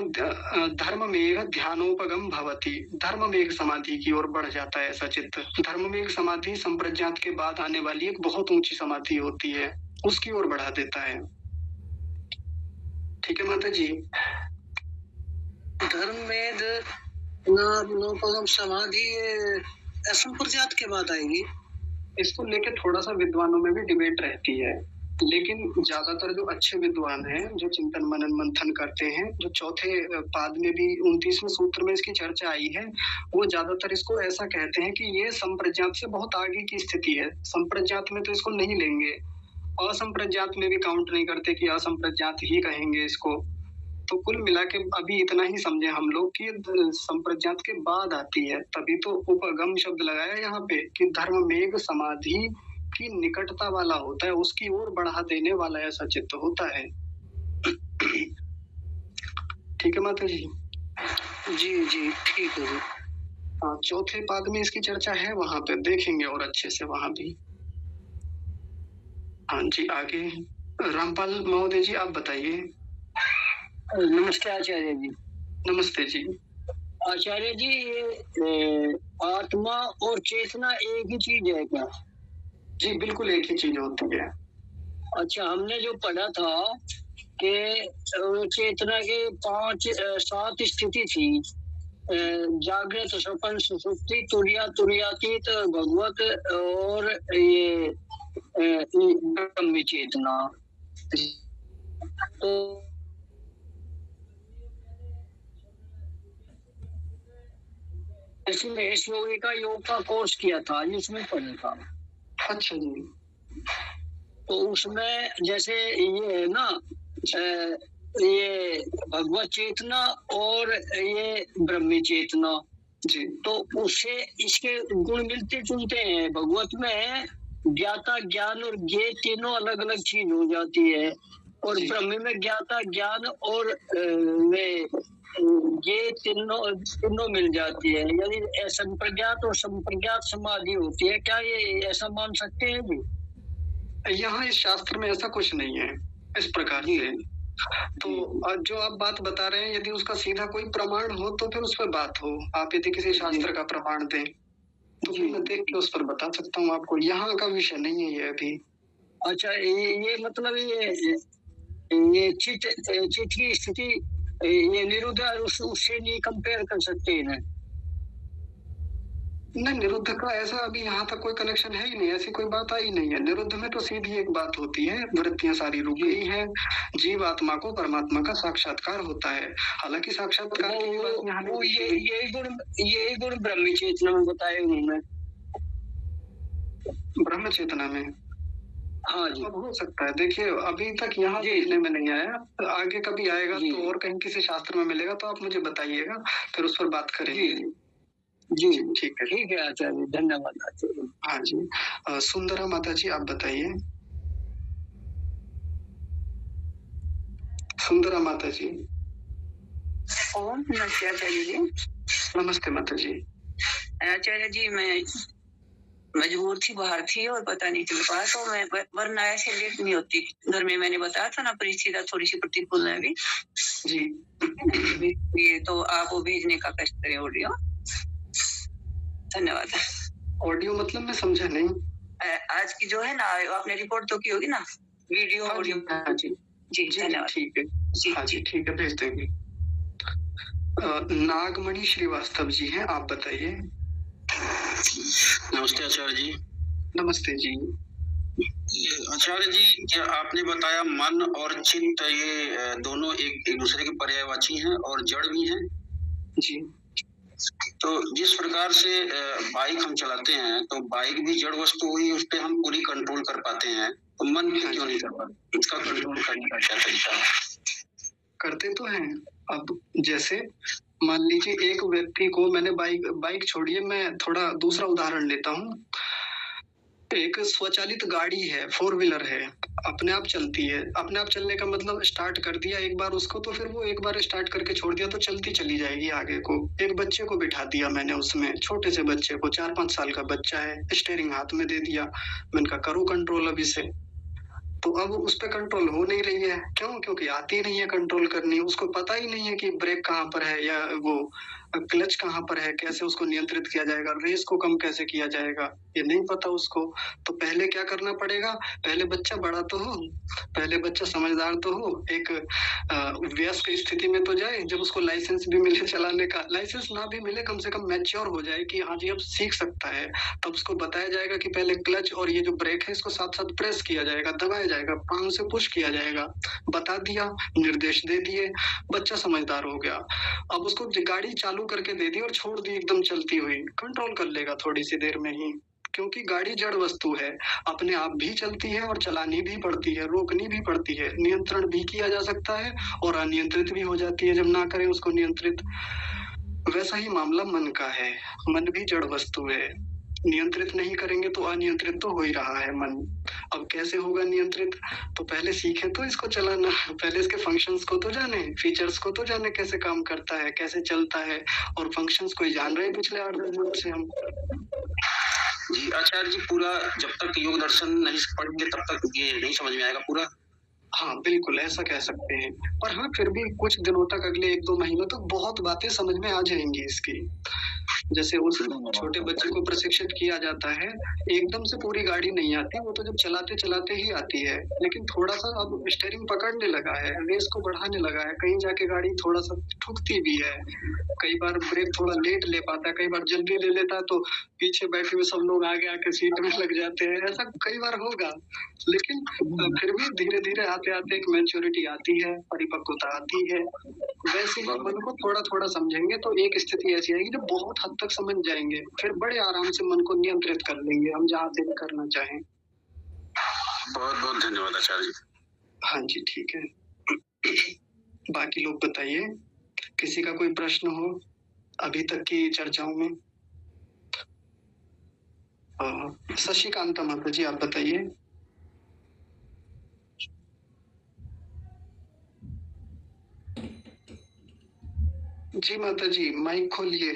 में ध्यानोपगम भवति, धर्म में समाधि की ओर बढ़ जाता है ऐसा चित्त। धर्म में समाधि संप्रज्ञात के बाद आने वाली एक बहुत ऊंची समाधि होती है, उसकी ओर बढ़ा देता है। ठीक है माता जी। धर्म में नोपगम समाधि असंप्रज्ञात के बाद आएगी। इसको लेके थोड़ा सा विद्वानों में भी डिबेट रहती है, लेकिन ज्यादातर जो अच्छे विद्वान हैं, जो चिंतन मनन मंथन करते हैं, जो चौथे पाद में भी 29वें सूत्र में इसकी चर्चा आई है, वो ज्यादातर इसको ऐसा कहते हैं कि ये संप्रज्ञात से बहुत आगे की स्थिति है। संप्रज्ञात में तो इसको नहीं लेंगे, असंप्रज्ञात में भी काउंट नहीं करते कि असंप्रज्ञात ही कहेंगे इसको। तो कुल मिला के अभी इतना ही समझे हम लोग कि संप्रज्ञात के बाद आती है, तभी तो उपगम शब्द लगाया यहाँ पे कि धर्म मेघ समाधि की निकटता वाला होता है, उसकी ओर बढ़ा देने वाला ऐसा चित्त होता है। ठीक है माता जी। जी जी ठीक है जी। हाँ, चौथे पाद में इसकी चर्चा है, वहां पे देखेंगे और अच्छे से वहां भी। हाँ जी, आगे रामपाल महोदय जी आप बताइए। नमस्ते आचार्य जी। नमस्ते जी। आचार्य जी, ये आत्मा और चेतना एक ही चीज है क्या? जी बिल्कुल एक ही चीज होती है। अच्छा, हमने जो पढ़ा था कि चेतना के 7 स्थिति थी, जागृत, स्वप्न, सुषुप्ति, तुर्या, तुर्यातीत, भगवत और ये ब्रह्म चेतना। तो इसमें योगी का योग का कोर्स किया था, जिसमें पढ़ा था। अच्छा जी। तो उसमें जैसे ये है ना, ये भगवत चेतना और ये ब्रह्मी चेतना जी, तो उससे इसके गुण मिलते जुलते हैं। भगवत में ज्ञाता, ज्ञान और ज्ञेय तीनों अलग अलग चीज हो जाती है, और ब्रह्मी में ज्ञाता, ज्ञान और वे ये तीनों मिल जाती है, यानी संप्रज्ञात और संप्रज्ञात समाधि होती है। क्या ये ऐसा मान सकते हैं जी? यहाँ इस शास्त्र में ऐसा कुछ नहीं है इस प्रकार से। तो जो आप बात बता रहे हैं, यदि उसका सीधा कोई प्रमाण हो तो फिर उस पर बात हो, आप यदि किसी शास्त्र का प्रमाण दें। तो फिर मैं देख के उस पर बता सकता हूँ आपको, यहाँ का विषय नहीं है ये अभी। अच्छा, ये मतलब ये चित्त की स्थिति ये निरुद्ध उससे नहीं कंपेयर कर सकते हैं। नहीं, निरुद्ध का ऐसा अभी यहाँ तक कोई कनेक्शन है ही नहीं, ऐसी कोई बात आई नहीं है। निरुद्ध में तो सीधी एक बात होती है, वृत्तियां सारी रुक गई हैं, जीव आत्मा को परमात्मा का साक्षात्कार होता है। हालांकि साक्षात्कार की बात यहाँ वो ये गुण ब्रह्म चेतना में बताए उन्होंने, ब्रह्म चेतना में। हाँ जी, अब हो सकता है, देखिए अभी तक यहाँ देखने में नहीं आया, तो आगे कभी आएगा तो और कहीं किसी शास्त्र में मिलेगा तो आप मुझे बताइएगा, फिर उस पर बात करेंगे। जी ठीक है आचार्य, धन्यवाद आचार्य। हाँ जी, सुंदरा माता जी आप बताइए। सुंदरा माता जी। ओम नमस्ते आचार्य जी। नमस्ते माता जी। आचार्य जी, मैं मजबूर थी, बाहर थी और पता नहीं चल पाया, तो मैं वरना ऐसे लेट नहीं होती। घर में मैंने बताया था ना, परिस्थिति थोड़ी सी प्रतिकूल है अभी जी। ये तो आप वो भेजने का कष्ट करें ऑडियो। धन्यवाद। ऑडियो मतलब मैं समझा नहीं। आज की जो है ना, आपने रिपोर्ट तो की होगी ना, वीडियो ऑडियो। हाँ जी जी धन्यवाद। ठीक है, हाँ जी ठीक है, भेज देंगे। नागमणि श्रीवास्तव जी हैं, आप बताइए। नमस्ते आचार्य जी। नमस्ते जी। आचार्य जी, क्या आपने बताया मन और चित्त ये दोनों एक दूसरे के पर्यायवाची हैं और जड़ भी हैं? जी। तो जिस प्रकार से बाइक हम चलाते हैं, तो बाइक भी जड़ वस्तु हुई, उस पर हम पूरी कंट्रोल कर पाते हैं, तो मन पे क्यों नहीं कर पाते? इसका कंट्रोल करने का क्या तरीका है? करते तो हैं। अब जैसे मान लीजिए एक व्यक्ति को मैंने बाइक छोड़िए, मैं थोड़ा दूसरा उदाहरण लेता हूँ। एक स्वचालित गाड़ी है, 4 व्हीलर है, अपने आप चलती है। अपने आप चलने का मतलब स्टार्ट कर दिया एक बार उसको, तो फिर वो एक बार स्टार्ट करके छोड़ दिया तो चलती चली जाएगी आगे को। एक बच्चे को बिठा दिया मैंने उसमें, छोटे से बच्चे को, 4-5 साल का बच्चा है, स्टीयरिंग हाथ में दे दिया, मैंने कहा करो कंट्रोल अभी से। तो अब उस पे कंट्रोल हो नहीं रही है, क्यों? क्योंकि आती नहीं है कंट्रोल करनी, उसको पता ही नहीं है कि ब्रेक कहाँ पर है या वो क्लच कहाँ पर है, कैसे उसको नियंत्रित किया जाएगा, रेस को कम कैसे किया जाएगा, ये नहीं पता उसको। तो पहले क्या करना पड़ेगा? पहले बच्चा बड़ा तो हो, पहले बच्चा समझदार तो हो, एक वयस्क स्थिति में तो जाए, जब उसको लाइसेंस भी मिले चलाने का, लाइसेंस ना भी मिले कम से कम मैच्योर हो जाए कि हाँ जी अब सीख सकता है। तब उसको बताया जाएगा कि पहले क्लच और ये जो ब्रेक है इसको साथ साथ प्रेस किया जाएगा, दबाया जाएगा, पांव से पुश किया जाएगा। बता दिया, निर्देश दे दिए, बच्चा समझदार हो गया। अब उसको गाड़ी चालू करके दे दी और छोड़ दी एकदम चलती हुई, कंट्रोल कर लेगा थोड़ी सी देर में ही, क्योंकि गाड़ी जड़ वस्तु है, अपने आप भी चलती है और चलानी भी पड़ती है, रोकनी भी पड़ती है, नियंत्रण भी किया जा सकता है और अनियंत्रित भी हो जाती है जब ना करें उसको नियंत्रित। वैसा ही मामला मन का है, मन भी जड़ वस्तु है, नियंत्रित नहीं करेंगे तो अनियंत्रित तो हो ही रहा है मन। अब कैसे होगा नियंत्रित? तो पहले सीखे तो इसको चलाना, पहले इसके फंक्शंस को तो जाने, फीचर्स को तो जाने, कैसे काम करता है, कैसे चलता है, और फंक्शंस को ही जान रहे हैं पिछले 8-10 मिनट से हम। जी आचार्य जी, पूरा जब तक योग दर्शन नहीं पढ़ेंगे तब तक ये नहीं समझ में आएगा पूरा? हाँ बिल्कुल, ऐसा कह सकते हैं। पर हाँ, फिर भी कुछ दिनों तक, अगले 1-2 महीनों तक बहुत बातें समझ में आ जाएंगी इसकी। जैसे उस छोटे बच्चे को प्रशिक्षित किया जाता है, एकदम से पूरी गाड़ी नहीं आती, वो तो जब चलाते चलाते ही आती है, लेकिन थोड़ा सा अब स्टीयरिंग पकड़ने लगा है, रेस को बढ़ाने लगा है, कहीं जाके गाड़ी थोड़ा सा ठुकती भी है, कई बार ब्रेक थोड़ा लेट ले पाता है, कई बार जल्दी ले लेता है तो पीछे बैठे हुए सब लोग आगे आके सीट में लग जाते हैं, ऐसा कई बार होगा। लेकिन फिर भी धीरे धीरे आते आते एक मैच्योरिटी आती है, परिपक्वता आती है। वैसे ही मन को थोड़ा थोड़ा समझेंगे तो एक स्थिति ऐसी आएगी जो बहुत हद तक समझ जाएंगे, फिर बड़े आराम से मन को नियंत्रित कर लेंगे हम जहाँ से भी करना चाहें। बहुत बहुत धन्यवाद आचार्य जी। हाँ जी ठीक है। बाकी लोग बताइए, किसी का कोई प्रश्न हो अभी तक की चर्चाओं में? शशिकांता माता जी आप बताइए। जी माता जी, माइक खोलिए।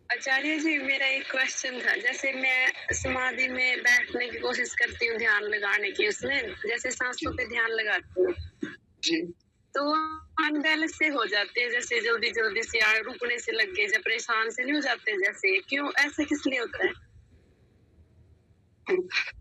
आचार्य जी, मेरा एक क्वेश्चन था। जैसे मैं समाधि में बैठने की कोशिश करती हूँ, ध्यान लगाने की, उसमें जैसे सांसों पे ध्यान लगाती हूँ, जी, तो अनबैलेंस से हो जाते हैं, जैसे जल्दी जल्दी से रुकने से लग गए, जब परेशान से नहीं हो जाते, जैसे क्यों ऐसे किस लिए होता है?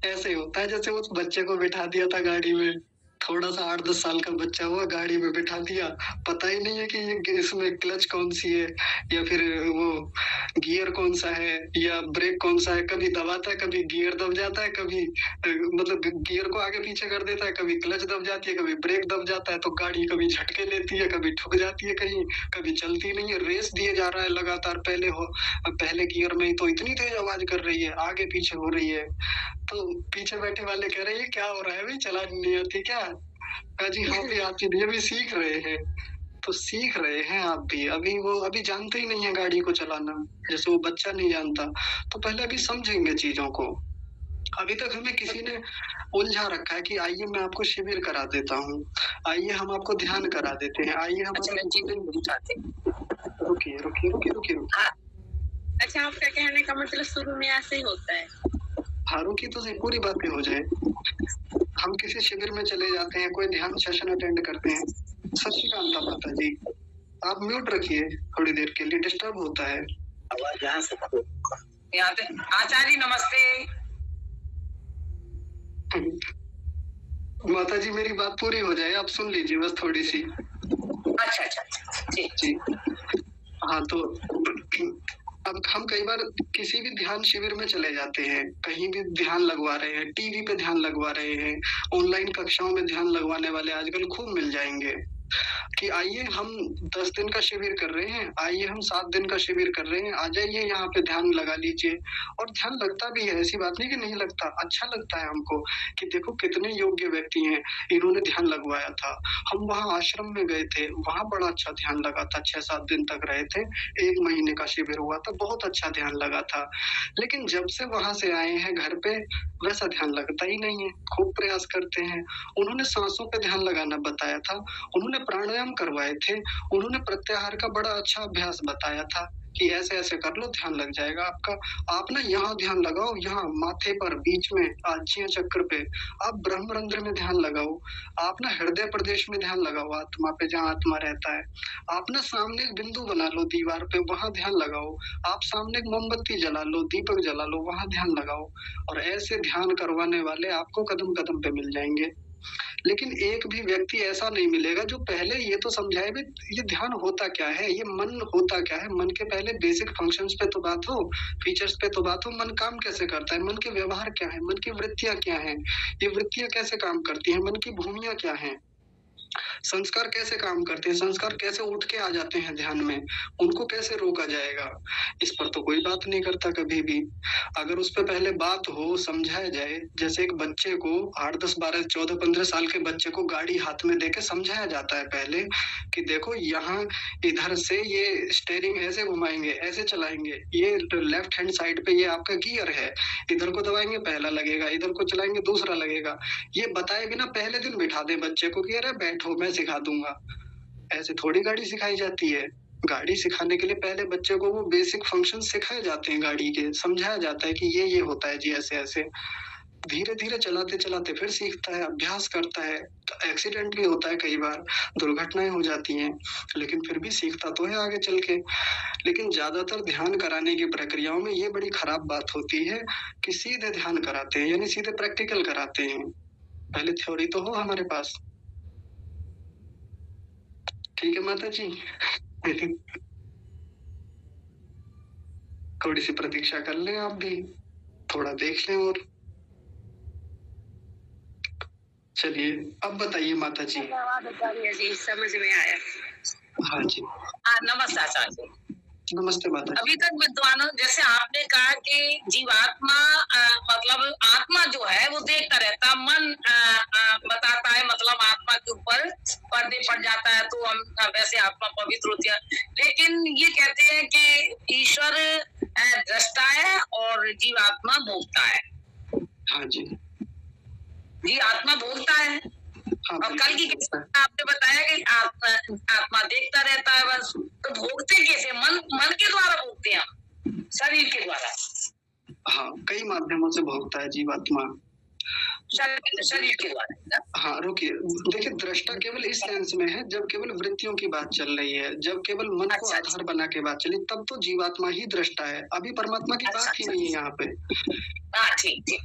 ऐसे ही होता है जैसे उस बच्चे को बिठा दिया था गाड़ी में, थोड़ा सा 8-10 साल का बच्चा हुआ, गाड़ी में बिठा दिया, पता ही नहीं है कि ये इसमें क्लच कौन सी है या फिर वो गियर कौन सा है या ब्रेक कौन सा है। कभी दबाता है, कभी गियर दब जाता है, कभी मतलब गियर को आगे पीछे कर देता है, कभी क्लच दब जाती है, कभी ब्रेक दब जाता है, तो गाड़ी कभी झटके लेती है, कभी ठुक जाती है कहीं, कभी चलती नहीं है। रेस दिए जा रहा है लगातार, पहले गियर में ही तो इतनी तेज आवाज कर रही है, आगे पीछे हो रही है। तो पीछे बैठे वाले कह रहे हैं ये क्या हो रहा है भाई, चलानी नहीं आती क्या? कहा जी हाँ भी आती नहीं, अभी सीख रहे हैं। तो सीख रहे हैं आप भी, अभी जानते ही नहीं है गाड़ी को चलाना, जैसे वो बच्चा नहीं जानता। तो पहले अभी समझेंगे चीजों को। अभी तक हमें किसी ने उलझा रखा है कि आइए मैं आपको शिविर करा देता हूँ, आइए हम आपको ध्यान करा देते हैं, आइए हम रुकिए रुकिए रुकिए रुकिए। अच्छा, आपका कहने का मतलब शुरू में ऐसे ही होता है? हाँ, रुकी तो सही, पूरी बातें हो जाए। हम किसी शिविर में चले जाते हैं, कोई ध्यान सेशन अटेंड करते हैं। शशिकांता माता जी, आप म्यूट रखिए थोड़ी देर के लिए, डिस्टर्ब होता है आवाज यहाँ से। आचार्य नमस्ते। माता जी मेरी बात पूरी हो जाए, आप सुन लीजिए बस थोड़ी सी। अच्छा जी हाँ, तो अब हम कई बार किसी भी ध्यान शिविर में चले जाते हैं, कहीं भी ध्यान लगवा रहे हैं, टीवी पे ध्यान लगवा रहे हैं, ऑनलाइन कक्षाओं में ध्यान लगवाने वाले आजकल खूब मिल जाएंगे कि आइए हम 10 दिन का शिविर कर रहे हैं, आइए हम 7 दिन का शिविर कर रहे हैं, आ जाइए यहाँ पे ध्यान लगा लीजिए। और ध्यान लगता भी है, ऐसी बात नहीं कि नहीं लगता, अच्छा लगता है हमको कि देखो कितने योग्य व्यक्ति हैं, इन्होंने ध्यान लगवाया था। हम वहाँ आश्रम में गए थे, वहाँ बड़ा अच्छा ध्यान लगा था, 6-7 दिन तक रहे थे, 1 महीने का शिविर हुआ था, बहुत अच्छा ध्यान लगा था। लेकिन जब से वहां से आए हैं घर पे, वैसा ध्यान लगता ही नहीं है। खूब प्रयास करते हैं, उन्होंने सांसों पे ध्यान लगाना बताया था, उन्होंने प्राणायाम करवाए थे, उन्होंने प्रत्याहार का बड़ा अच्छा अभ्यास बताया था कि ऐसे ऐसे कर लो, ध्यान लग जाएगा आपका। आप ना यहाँ ध्यान लगाओ, यहाँ माथे पर, बीच में, आज्ञा चक्र पे, आप ब्रह्मरंध्र में ध्यान लगाओ, आप ना हृदय प्रदेश में ध्यान लगाओ, आत्मा पे जहाँ आत्मा रहता है। आप ना सामने एक बिंदु बना लो दीवार पे, वहां ध्यान लगाओ। आप सामने एक मोमबत्ती जला लो, दीपक जला लो, वहां ध्यान लगाओ। और ऐसे ध्यान करवाने वाले आपको कदम कदम पे मिल जाएंगे। लेकिन एक भी व्यक्ति ऐसा नहीं मिलेगा जो पहले ये तो समझाए भी ये ध्यान होता क्या है, ये मन होता क्या है। मन के पहले बेसिक फंक्शंस पे तो बात हो, फीचर्स पे तो बात हो, मन काम कैसे करता है, मन के व्यवहार क्या है, मन की वृत्तियां क्या हैं, ये वृत्तियां कैसे काम करती हैं, मन की भूमियां क्या हैं, संस्कार कैसे काम करते हैं, संस्कार कैसे उठ के आ जाते हैं ध्यान में, उनको कैसे रोका जाएगा, इस पर तो कोई बात नहीं करता कभी भी। अगर उस पर पहले बात हो, समझाया जाए, जैसे एक बच्चे को 8, 10, 12, 14, 15 साल के बच्चे को गाड़ी हाथ में देके समझाया जाता है पहले कि देखो यहाँ इधर से ये स्टेयरिंग ऐसे घुमाएंगे, ऐसे चलाएंगे, ये लेफ्ट हैंड साइड पे ये आपका गियर है, इधर को दबाएंगे पहला लगेगा, इधर को चलाएंगे दूसरा लगेगा। ये बताए बिना पहले दिन बिठा दे बच्चे को कि अरे बैठो मैं सिखा दूंगा। ऐसे थोड़ी गाड़ी सिखाई जाती है। गाड़ी सिखाने के लिए पहले बच्चे को वो बेसिक फंक्शन सिखाए जाते हैं गाड़ी के, समझाया जाता है कि ये होता है जी, ऐसे ऐसे। धीरे धीरे चलाते चलाते फिर सीखता है, अभ्यास करता है। तो एक्सीडेंट भी होता है, कई बार दुर्घटनाएं हो जाती हैं, लेकिन फिर भी सीखता तो है आगे चल के। लेकिन ज्यादातर ध्यान कराने की प्रक्रियाओं में ये बड़ी खराब बात होती है कि सीधे ध्यान कराते हैं, यानी सीधे प्रैक्टिकल कराते हैं। पहले थ्योरी तो हो हमारे पास। ठीक है माता जी, थोड़ी सी प्रतीक्षा कर लें, आप भी थोड़ा देख लें। और चलिए अब बताइए माता जी। धन्यवाद आचार्य जी, समझ में आया। हाँ जी, नमस्ते आचार्य। नमस्ते माता जी। अभी तक विद्वानों, जैसे आपने कहा कि जीवात्मा मतलब आत्मा जो है वो देखता रहता, मन बताता है, मतलब आत्मा के ऊपर पर्दे पड़ जाता है तो हम वैसे आत्मा पवित्र होती है। लेकिन ये कहते हैं कि ईश्वर दृष्टा है और जीवात्मा भोगता है। हाँ जी, जी आत्मा भोगता है। हाँ, और कल की आपने बताया कि आत्मा देखता रहता है बस। तो भोगते कैसे? मन के द्वारा भोगते हैं, शरीर के द्वारा। हाँ, कई माध्यमों से भोगता है जीवात्मा। शरीर के द्वारा। हाँ रुकिए, देखिए दृष्टा केवल इस सेंस में है जब केवल वृत्तियों की बात चल रही है, जब केवल मन को आधार बना के बात चली तब तो जीवात्मा ही दृष्टा है, अभी परमात्मा की बात ही नहीं है यहाँ पे। ठीक।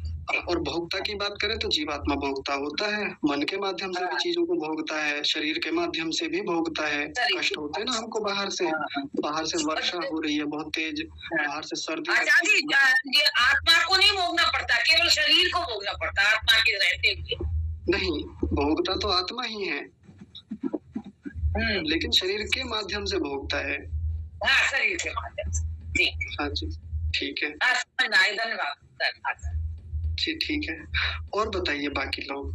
और भोक्ता की बात करें तो जीवात्मा भोक्ता होता है, मन के माध्यम से भी चीजों को भोगता है, शरीर के माध्यम से भी भोगता है। कष्ट होते हैं ना हमको बाहर से वर्षा हो रही है बहुत तेज, बाहर से सर्दी। ये आत्मा को नहीं भोगना पड़ता, केवल शरीर को भोगना पड़ता है आत्मा के रहते हुए। नहीं, भोगता तो आत्मा ही है, लेकिन शरीर के माध्यम से भोगता है। हाँ, शरीर के माध्यम से। हाँ जी, ठीक है, धन्यवाद जी, ठीक है। और बताइए बाकी लोग,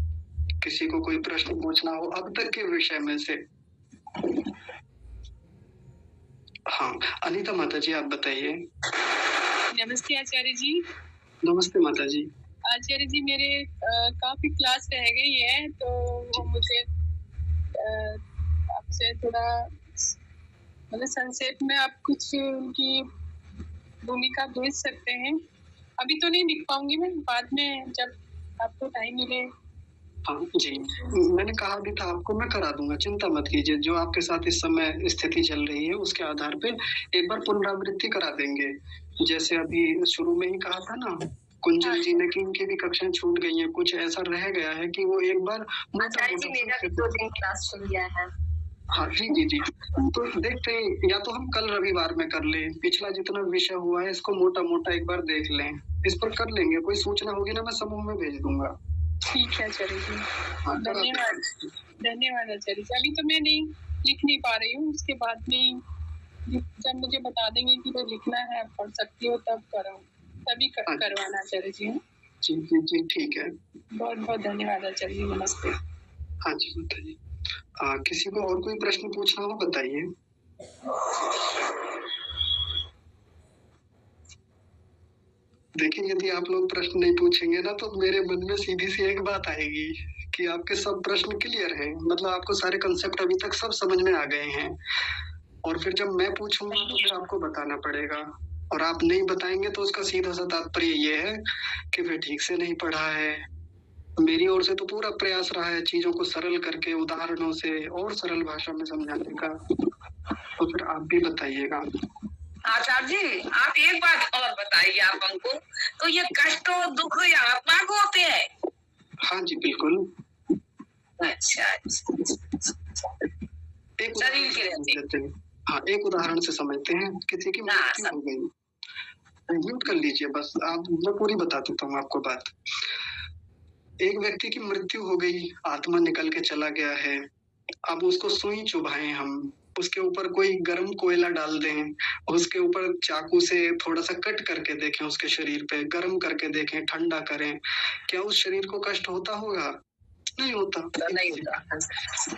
किसी को कोई प्रश्न पूछना हो अब तक के विषय में से? हाँ, अनीता माता जी आप बताइए। नमस्ते आचार्य जी। नमस्ते माता जी। आचार्य जी, मेरे काफी क्लास रह गई है, तो वो मुझे आपसे थोड़ा मतलब संक्षेप में आप कुछ उनकी भूमिका भेज सकते हैं। अभी तो नहीं लिख पाऊंगी मैं, बाद में जब आपको टाइम मिले। हाँ जी, मैंने कहा भी था आपको, मैं करा दूंगा, चिंता मत कीजिए। जो आपके साथ इस समय स्थिति चल रही है उसके आधार पे एक बार पुनरावृत्ति करा देंगे। जैसे अभी शुरू में ही कहा था ना, कुंजन जी ने कि उनकी भी कक्षाएं छूट गई हैं, कुछ ऐसा रह गया है कि वो एक बार मेरा भी 2 दिन क्लास चल गया है। हाँ जी, तो देखते हैं, या तो हम कल रविवार में कर लें, पिछला जितना विषय हुआ है इसको मोटा मोटा एक बार देख लें, इस पर कर लेंगे। कोई सूचना होगी ना मैं समूह में भेज दूंगा। ठीक है आचार्य जी, धन्यवाद आचार्य जी। अभी तो मैं नहीं लिख नहीं पा रही हूँ, उसके बाद में जब मुझे बता देंगे कि वो लिखना है, पढ़ सकती हो तब तभी करवाना आचार्य जी। जी, ठीक है, बहुत बहुत धन्यवाद आचार्य जी। नमस्ते। हाँ जी बताइए। किसी को और कोई प्रश्न पूछना हो बताइए। देखिए, यदि आप लोग प्रश्न नहीं पूछेंगे ना तो मेरे मन में सीधी सी एक बात आएगी कि आपके सब प्रश्न क्लियर हैं, मतलब आपको सारे कंसेप्ट अभी तक सब समझ में आ गए हैं, और फिर जब मैं पूछूंगा तो फिर आपको बताना पड़ेगा, और आप नहीं बताएंगे तो उसका सीधा सा तात्पर्य ये है कि फिर ठीक से नहीं पढ़ा है। मेरी ओर से तो पूरा प्रयास रहा है चीजों को सरल करके, उदाहरणों से और सरल भाषा में समझाने का, तो फिर आप भी बताइएगा। आचार्य जी, आप एक बात और बताइए आप हमको, तो ये कष्ट और दुख ये आत्मा को होते हैं? हाँ जी बिल्कुल। अच्छा, एक शरीर के रहते हैं। हाँ, एक उदाहरण से समझते हैं। किसी की मृत्यु हो गई, म्यूट कर लीजिए बस, आप मैं पूरी बता देता हूँ आपको बात। एक व्यक्ति की मृत्यु हो गई, आत्मा निकल के चला गया है। अब उसको सुई चुभाएं हम, उसके ऊपर कोई गर्म कोयला डाल दें, उसके ऊपर चाकू से थोड़ा सा कट करके देखें, उसके शरीर पे गर्म करके देखें, ठंडा करें, क्या उस शरीर को कष्ट होता होगा? नहीं होता,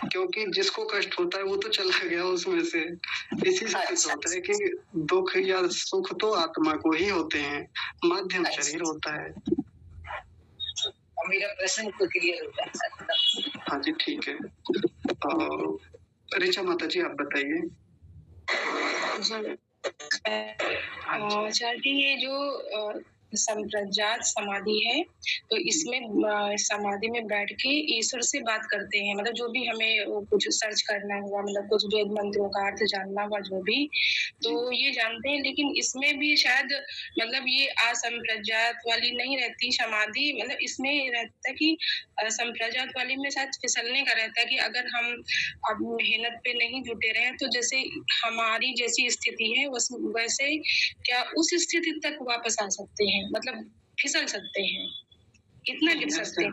क्योंकि जिसको कष्ट होता है वो तो चला गया उसमें से। इसी से सिद्ध होता है कि दुख या सुख तो आत्मा को ही होते हैं, माध्यम शरीर होता है। मेरा प्रश्न तो क्लियर हो गया। हाँ जी ठीक है। ऋचा माता जी आप बताइए। आचार्य, ये जो संप्रज्ञात समाधि है, तो इसमें समाधि में बैठ के ईश्वर से बात करते हैं, मतलब जो भी हमें कुछ सर्च करना हुआ, मतलब कुछ वेद मंत्रों का अर्थ जानना हुआ जो भी, तो ये जानते हैं। लेकिन इसमें भी शायद मतलब ये असंप्रज्ञात वाली नहीं रहती समाधि, मतलब इसमें रहता है कि संप्रज्ञात वाली में शायद फिसलने का रहता है कि अगर हम अब मेहनत पे नहीं जुटे रहे तो जैसे हमारी जैसी स्थिति है वैसे क्या उस स्थिति तक वापस आ सकते हैं, मतलब फिसल सकते हैं, कितना गिर सकते हैं?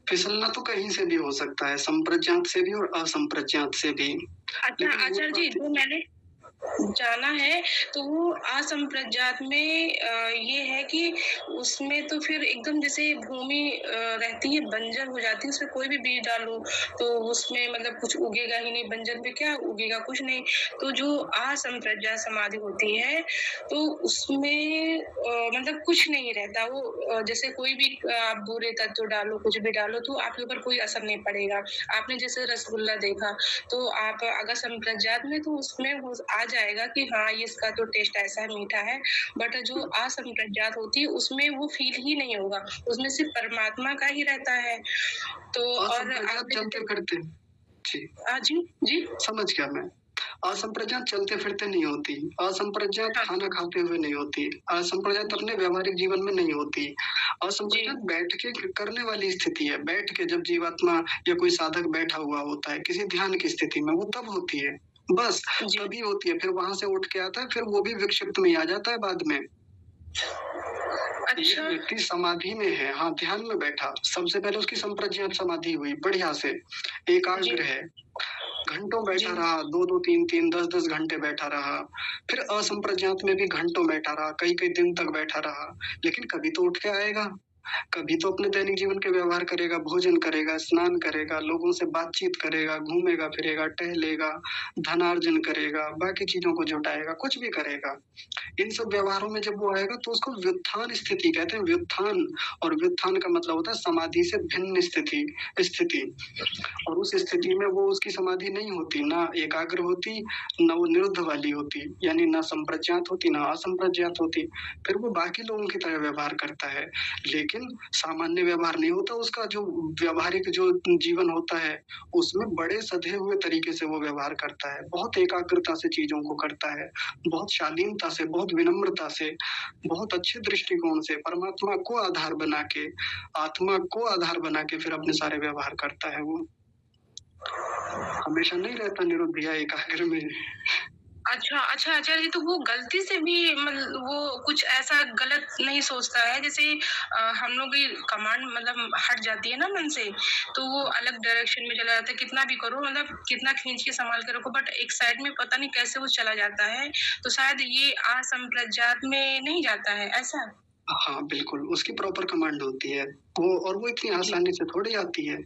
फिसलना तो कहीं से भी हो सकता है, संप्रज्ञात से भी और असंप्रज्ञात से भी। अच्छा आचार्य जी, जो मैंने जाना है तो वो असंप्रज्ञात में ये है कि उसमें तो फिर एकदम जैसे भूमि रहती है, बंजर हो जाती है, उसमें कोई भी बीज डालो तो उसमें मतलब कुछ उगेगा ही नहीं, बंजर पे क्या उगेगा, कुछ नहीं। तो जो असंप्रज्ञात समाधि होती है तो उसमें मतलब कुछ नहीं रहता, वो जैसे कोई भी आप बुरे तत्व डालो, कुछ भी डालो तो आपके ऊपर कोई असर नहीं पड़ेगा। आपने जैसे रसगुल्ला देखा, तो आप अगर संप्रज्ञात में तो उसमें आ जाएगा जाएगा कि हाँ ये इसका तो टेस्ट ऐसा है, मीठा है, बट जो असंप्रज्ञात होती है उसमें वो फील ही नहीं होगा, उसमें सिर्फ परमात्मा का ही रहता है। तो और चलते फिरते जी जी जी समझ गया मैं। असंप्रज्ञात चलते फिरते नहीं होती, असंप्रज्ञात खाना खाते हुए नहीं होती, असंप्रज्ञात अपने व्यवहारिक जीवन में नहीं होती। असंप्रज्ञात बैठ के करने वाली स्थिति है, बैठ के जब जीवात्मा या कोई साधक बैठा हुआ होता है किसी ध्यान की स्थिति में, वो तब होती है, बस तभी होती है। फिर वहां से उठ के आता है, फिर वो भी विक्षिप्त में आ जाता है बाद में। अच्छा। व्यक्ति समाधि में है, हाँ ध्यान में बैठा, सबसे पहले उसकी संप्रज्ञात समाधि हुई, बढ़िया से एकाग्र है, घंटों बैठा रहा, 2-2, 3-3, 10-10 घंटे बैठा रहा, फिर असंप्रज्ञात में भी घंटों बैठा रहा, कई दिन तक बैठा रहा, लेकिन कभी तो उठ के आएगा, कभी तो अपने दैनिक जीवन के व्यवहार करेगा, भोजन करेगा, स्नान करेगा, लोगों से बातचीत करेगा, घूमेगा फिरेगा, टहलेगा, धनार्जन करेगा, बाकी चीजों को जुटाएगा, कुछ भी करेगा। इन सब व्यवहारों में जब वो आएगा तो उसको व्युत्थान स्थिति कहते हैं। व्युत्थान, और व्युत्थान का मतलब होता है समाधि से भिन्न स्थिति। और उस स्थिति में वो उसकी समाधि नहीं होती, ना एकाग्र होती, ना वो निरुद्ध वाली होती, यानी ना संप्रज्ञात होती, ना असंप्रज्ञात होती। फिर वो बाकी लोगों की तरह व्यवहार करता है, लेकिन सामान्य व्यवहार नहीं होता उसका। जो व्यवहारिक जो जीवन होता है उसमें बड़े सधे हुए तरीके से वो व्यवहार करता है, बहुत एकाग्रता से चीजों को करता है, बहुत शालीनता से, बहुत विनम्रता से, बहुत अच्छे दृष्टिकोण से, परमात्मा को आधार बना के, आत्मा को आधार बना के फिर अपने सारे व्यवहार करता है। वो हमेशा नहीं रहता निरुद्ध या एकाग्र में। अच्छा आचार्य जी, तो वो गलती से भी मतलब वो कुछ ऐसा गलत नहीं सोचता है, जैसे हम लोग की कमांड मतलब हट जाती है ना मन से, तो वो अलग डायरेक्शन में चला जाता है, कितना भी करो, मतलब कितना खींच के संभाल के रखो, बट एक साइड में पता नहीं कैसे वो चला जाता है। तो शायद ये असंप्रज्ञात में नहीं जाता है, ऐसा? हाँ बिल्कुल, उसकी प्रॉपर कमांड होती है वो, और वो इतनी आसानी से थोड़ी आती है,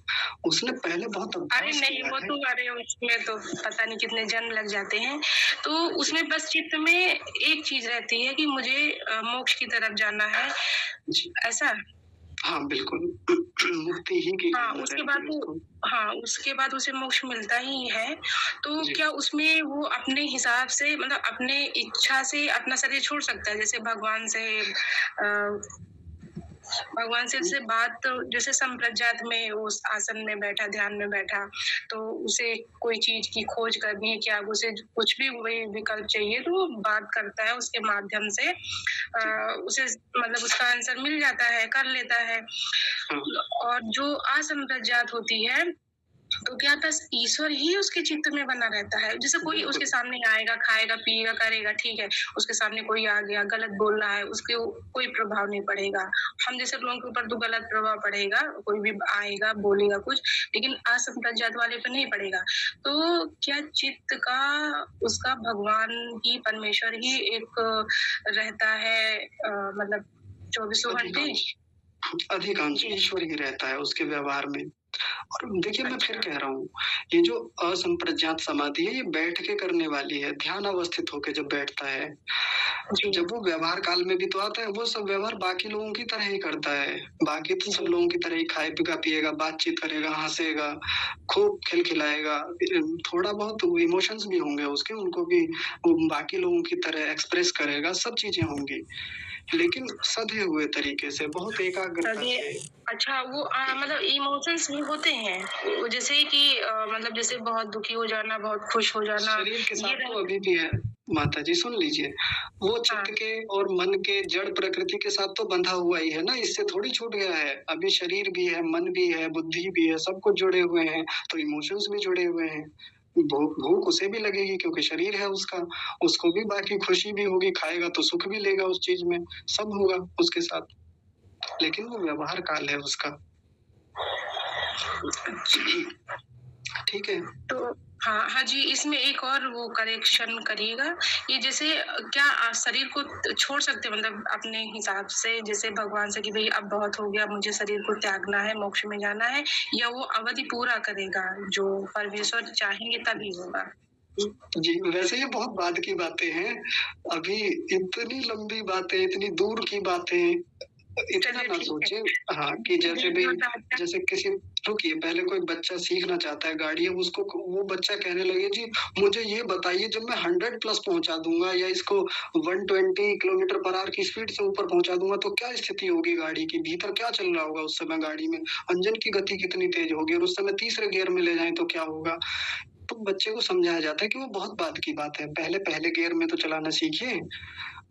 उसने पहले बहुत अरे नहीं, वो तो अरे उसमें तो पता नहीं कितने जन्म लग जाते हैं। तो उसमें बस चित्त में एक चीज रहती है कि मुझे मोक्ष की तरफ जाना है, ऐसा? हाँ बिल्कुल, मुक्ति ही की। उसके बाद उसे मोक्ष मिलता ही है। तो क्या उसमें वो अपने हिसाब से, मतलब अपने इच्छा से अपना शरीर छोड़ सकता है? जैसे भगवान से बात, जैसे संप्रज्ञात में उस आसन में बैठा, ध्यान में बैठा, तो उसे कोई चीज की खोज करनी है, क्या उसे कुछ भी वही विकल्प चाहिए, तो वो बात करता है, उसके माध्यम से उसे मतलब उसका आंसर मिल जाता है, कर लेता है। और जो असंप्रज्ञात होती है तो क्या बस ईश्वर ही उसके चित्त में बना रहता है? जैसे कोई उसके सामने आएगा, खाएगा, पिएगा, करेगा, ठीक है, उसके सामने कोई आ गया, गलत बोल रहा है, उसके कोई प्रभाव नहीं पड़ेगा। हम जैसे लोगों के ऊपर तो गलत प्रभाव पड़ेगा, कोई भी आएगा, बोलेगा कुछ, लेकिन असंप्रज्ञात वाले पे नहीं पड़ेगा। तो क्या चित्त का उसका भगवान ही, परमेश्वर ही एक रहता है, मतलब 24 घंटे? अधिकांश ईश्वर ही रहता है उसके व्यवहार में। और देखिए मैं फिर कह रहा हूँ, ये जो असंप्रज्ञात समाधि है ये बैठ के करने वाली है, ध्यान अवस्थित होकर जब बैठता है, जब वो व्यवहार काल में भी तो आता है, वो सब व्यवहार बाकी लोगों की तरह ही करता है, बाकी तो सब लोगों की तरह ही खाएगा, पिएगा, बातचीत करेगा, हंसेगा, खूब खिलखिलाएगा, थोड़ा बहुत इमोशंस भी होंगे उसके, उनको भी बाकी लोगों की तरह एक्सप्रेस करेगा, सब चीजें होंगी, लेकिन सधे हुए तरीके से, बहुत एकाग्रता से। अच्छा, वो मतलब इमोशंस भी होते हैं, जैसे कि मतलब जैसे बहुत दुखी हो जाना, बहुत खुश हो जाना, शरीर के साथ तो अभी भी है माता जी, सुन लीजिए, वो चित्त के और मन के जड़ प्रकृति के साथ तो बंधा हुआ ही है ना, इससे थोड़ी छूट गया है। अभी शरीर भी है, मन भी है, बुद्धि भी है, सब कुछ जुड़े हुए हैं, तो इमोशंस भी जुड़े हुए हैं। भूख उसे भी लगेगी क्योंकि शरीर है उसका, उसको भी बाकी खुशी भी होगी, खाएगा तो सुख भी लेगा उस चीज में, सब होगा उसके साथ, लेकिन वो व्यवहार काल है उसका। ठीक है, तो हाँ जी, इसमें एक और वो करेक्शन करिएगा, ये जैसे क्या शरीर को छोड़ सकते हैं, मतलब अपने हिसाब से, जैसे भगवान से कि भाई अब बहुत हो गया, मुझे शरीर को त्यागना है, मोक्ष में जाना है, या वो अवधि पूरा करेगा, जो परमेश्वर चाहेंगे तभी होगा? जी वैसे ये बहुत बाद की बातें हैं, अभी इतनी लंबी बातें, इतनी दूर की बातें इतना ना सोचे। हाँ, कि जैसे भी, जैसे रुकिए, पहले कोई बच्चा सीखना चाहता है गाड़ी, अब उसको वो बच्चा कहने लगे जी मुझे ये बताइए जब मैं 100 प्लस पहुंचा दूंगा या इसको 120 किलोमीटर पर आवर की स्पीड से ऊपर पहुंचा दूंगा तो क्या स्थिति होगी गाड़ी की, भीतर क्या चल रहा होगा उस समय गाड़ी में, इंजन की गति कितनी तेज होगी, और उस समय तीसरे गियर में ले जाएं तो क्या होगा। तो बच्चे को समझाया जाता है कि वो बहुत बात की बात है, पहले गियर में तो चलाना सीखिए,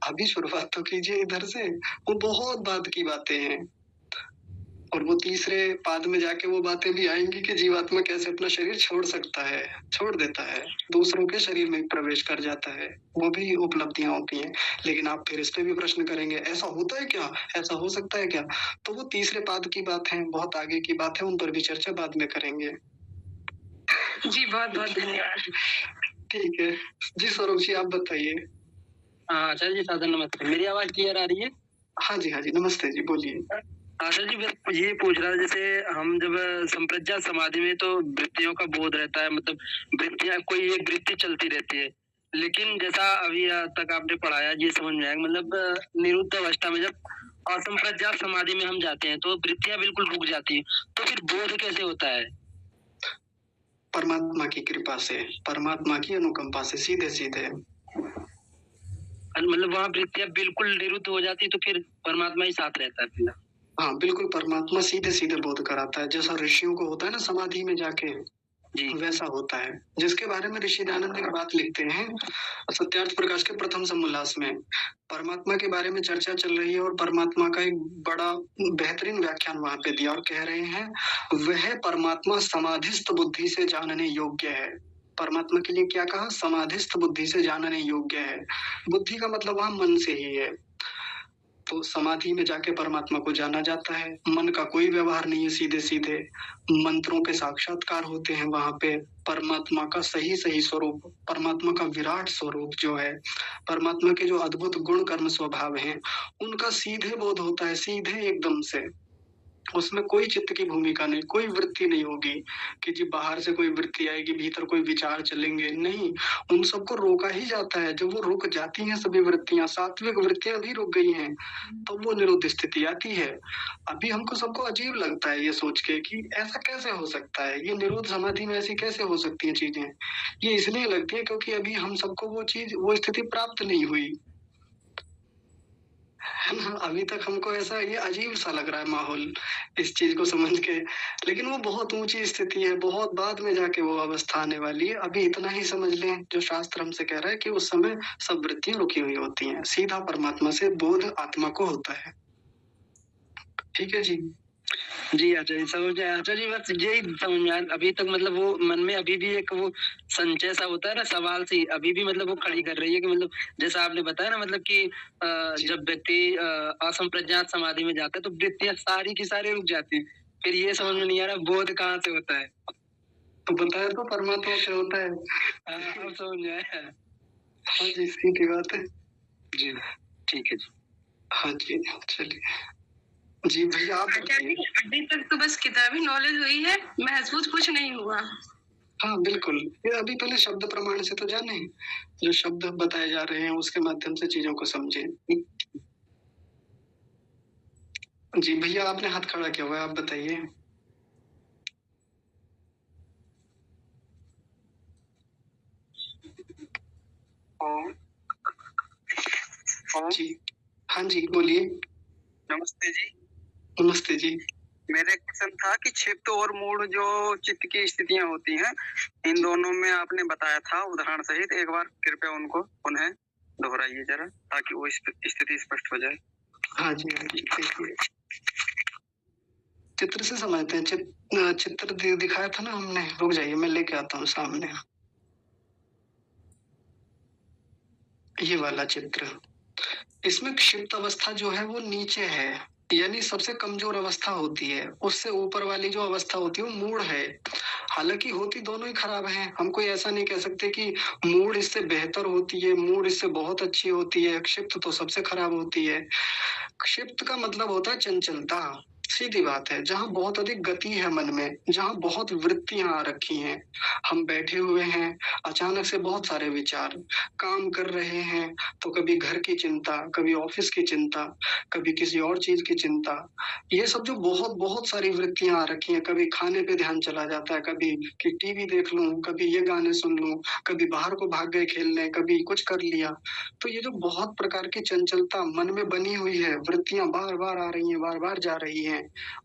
अभी शुरुआत तो कीजिए इधर से, वो बहुत बात की बातें हैं। और वो तीसरे पाद में जाके वो बातें भी आएंगी कि जीवात्मा कैसे अपना शरीर छोड़ सकता है, छोड़ देता है, दूसरों के शरीर में प्रवेश कर जाता है, वो भी उपलब्धियां होती हैं। लेकिन आप फिर इस पे भी प्रश्न करेंगे ऐसा होता है क्या, ऐसा हो सकता है क्या, तो वो तीसरे पाद की बात है, बहुत आगे की बात है, उन पर भी चर्चा बाद में करेंगे। जी बहुत बहुत धन्यवाद। ठीक है जी, सौरभ जी आप बताइए। आचार्य जी सादर नमस्ते, मेरी आवाज क्लियर आ रही है? हाँ जी नमस्ते जी, बोलिए। आचार्य जी मैं ये पूछ रहा था, जैसे हम जब संप्रज्ञात समाधि में तो वृत्तियों का बोध रहता है, मतलब वृत्तियां कोई एक वृत्ति चलती रहती है, लेकिन जैसा अभी तक आपने पढ़ाया ये समझ में आया, मतलब निरुद्ध अवस्था में जब असंप्रज्ञात समाधि में हम जाते हैं तो वृत्तियां बिल्कुल रुक जाती है, तो फिर बोध कैसे होता है? परमात्मा की कृपा से, परमात्मा की अनुकंपा से, सीधे सीधे। मतलब वहाँ वृत्तियां बिल्कुल निरुद्ध हो जाती है तो फिर परमात्मा ही साथ रहता है फिर? हाँ बिल्कुल, परमात्मा सीधे सीधे बोध कराता है, जैसा ऋषियों को होता है ना समाधि में जाके, वैसा होता है, जिसके बारे में ऋषि दयानंद एक बात लिखते हैं सत्यार्थ प्रकाश के प्रथम समोल्लास में। परमात्मा के बारे में चर्चा चल रही है और परमात्मा का एक बड़ा बेहतरीन व्याख्यान वहां पे दिया और कह रहे हैं वह परमात्मा समाधिस्थ बुद्धि से जानने योग्य है। परमात्मा के लिए क्या कहा, समाधिस्थ बुद्धि से जानने योग्य है। बुद्धि का मतलब वहां मन से ही है, तो समाधि में जाके परमात्मा को जाना जाता है। मन का कोई व्यवहार नहीं है, सीधे सीधे मंत्रों के साक्षात्कार होते हैं वहां पे। परमात्मा का सही सही स्वरूप, परमात्मा का विराट स्वरूप जो है, परमात्मा के जो अद्भुत गुण कर्म स्वभाव हैं, उनका सीधे बोध होता है, सीधे एकदम से। उसमें कोई चित्त की भूमिका नहीं, कोई वृत्ति नहीं होगी कि जी बाहर से कोई वृत्ति आएगी, भीतर कोई विचार चलेंगे, नहीं, उन सबको रोका ही जाता है। जब वो रुक जाती हैं सभी वृत्तियां, सात्विक वृत्तियां भी रुक गई हैं, तो वो निरुद्ध स्थिति आती है। अभी हमको सबको अजीब लगता है ये सोच के कि ऐसा कैसे हो सकता है, ये निरुद्ध समाधि में ऐसी कैसे हो सकती है चीजें। ये इसलिए लगती है क्योंकि अभी हम सबको वो स्थिति प्राप्त नहीं हुई है ना। अभी तक हमको ऐसा ये अजीब सा लग रहा है माहौल इस चीज को समझ के, लेकिन वो बहुत ऊंची स्थिति है, बहुत बाद में जाके वो अवस्था आने वाली है। अभी इतना ही समझ लें जो शास्त्र हमसे कह रहा है कि उस समय सब वृत्तियां रुकी हुई होती हैं, सीधा परमात्मा से बोध आत्मा को होता है। ठीक है जी। जी आचार्य समझ आया। आचार्य बस यही समझ में आया अभी तक, मतलब वो मन में अभी भी एक वो संचय सा होता है ना, सवाल सी अभी भी मतलब वो खड़ी कर रही है कि मतलब जैसा आपने बताया ना, मतलब कि जब व्यक्ति असंप्रज्ञात समाधि में जाता है तो वृत्तियां सारी की सारी रुक जाती है, फिर ये समझ में नहीं आ रहा बोध कहाँ से होता है। तो बताया तो परमात्मा से होता है। अब समझ में आया। हाँ जी, सीधी बात है जी, ठीक है जी। हाँ जी, चलिए जी भैया आप आचार्य जी अभी तक तो बस किताबी नॉलेज हुई है, महसूस कुछ नहीं हुआ। हाँ बिल्कुल, ये अभी पहले शब्द प्रमाण से तो जाने, जो शब्द बताए जा रहे हैं उसके माध्यम से चीजों को समझे। जी भैया आपने हाथ खड़ा किया हुआ है, आप बताइए। जी हाँ जी बोलिए। नमस्ते जी। नमस्ते जी। मेरा क्वेश्चन था कि चित्त और मूड जो चित्त की स्थितियां होती हैं, इन दोनों में आपने बताया था उदाहरण सहित, एक बार कृपया उनको पुनः दोहराइए जरा ताकि वो स्थिति स्पष्ट हो जाए। हाँ जी देखिए, चित्र से समझते हैं। चित्र दिखाया था ना हमने, रुक जाइए मैं लेके आता हूँ सामने, ये वाला चित्र। इसमें क्षिप्त अवस्था जो है वो नीचे है, यानी सबसे कमजोर अवस्था होती है। उससे ऊपर वाली जो अवस्था होती है वो मूड है। हालांकि होती दोनों ही खराब हैं, हम कोई ऐसा नहीं कह सकते कि मूड इससे बेहतर होती है, मूड इससे बहुत अच्छी होती है। क्षिप्त तो सबसे खराब होती है। क्षिप्त का मतलब होता है चंचलता, सीधी बात है, जहाँ बहुत अधिक गति है मन में, जहाँ बहुत वृत्तियां आ रखी हैं, हम बैठे हुए हैं, अचानक से बहुत सारे विचार, काम कर रहे हैं तो कभी घर की चिंता, कभी ऑफिस की चिंता, कभी किसी और चीज की चिंता, ये सब जो बहुत बहुत सारी वृत्तियां आ रखी हैं, कभी खाने पे ध्यान चला जाता है, कभी कि टीवी देख लूं, कभी ये गाने सुन लूं, कभी बाहर को भाग गए खेलने, कभी कुछ कर लिया। तो ये जो बहुत प्रकार की चंचलता मन में बनी हुई है, वृत्तियां बार बार आ रही हैं, बार बार जा रही हैं,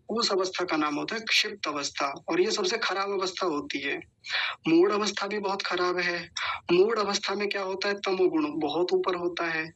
उस अवस्था का नाम होता है क्षिप्त अवस्था, और ये सबसे खराब अवस्था होती है। मूढ़ अवस्था भी बहुत खराब है। मूढ़ अवस्था में क्या होता है, तमोगुण बहुत ऊपर होता है।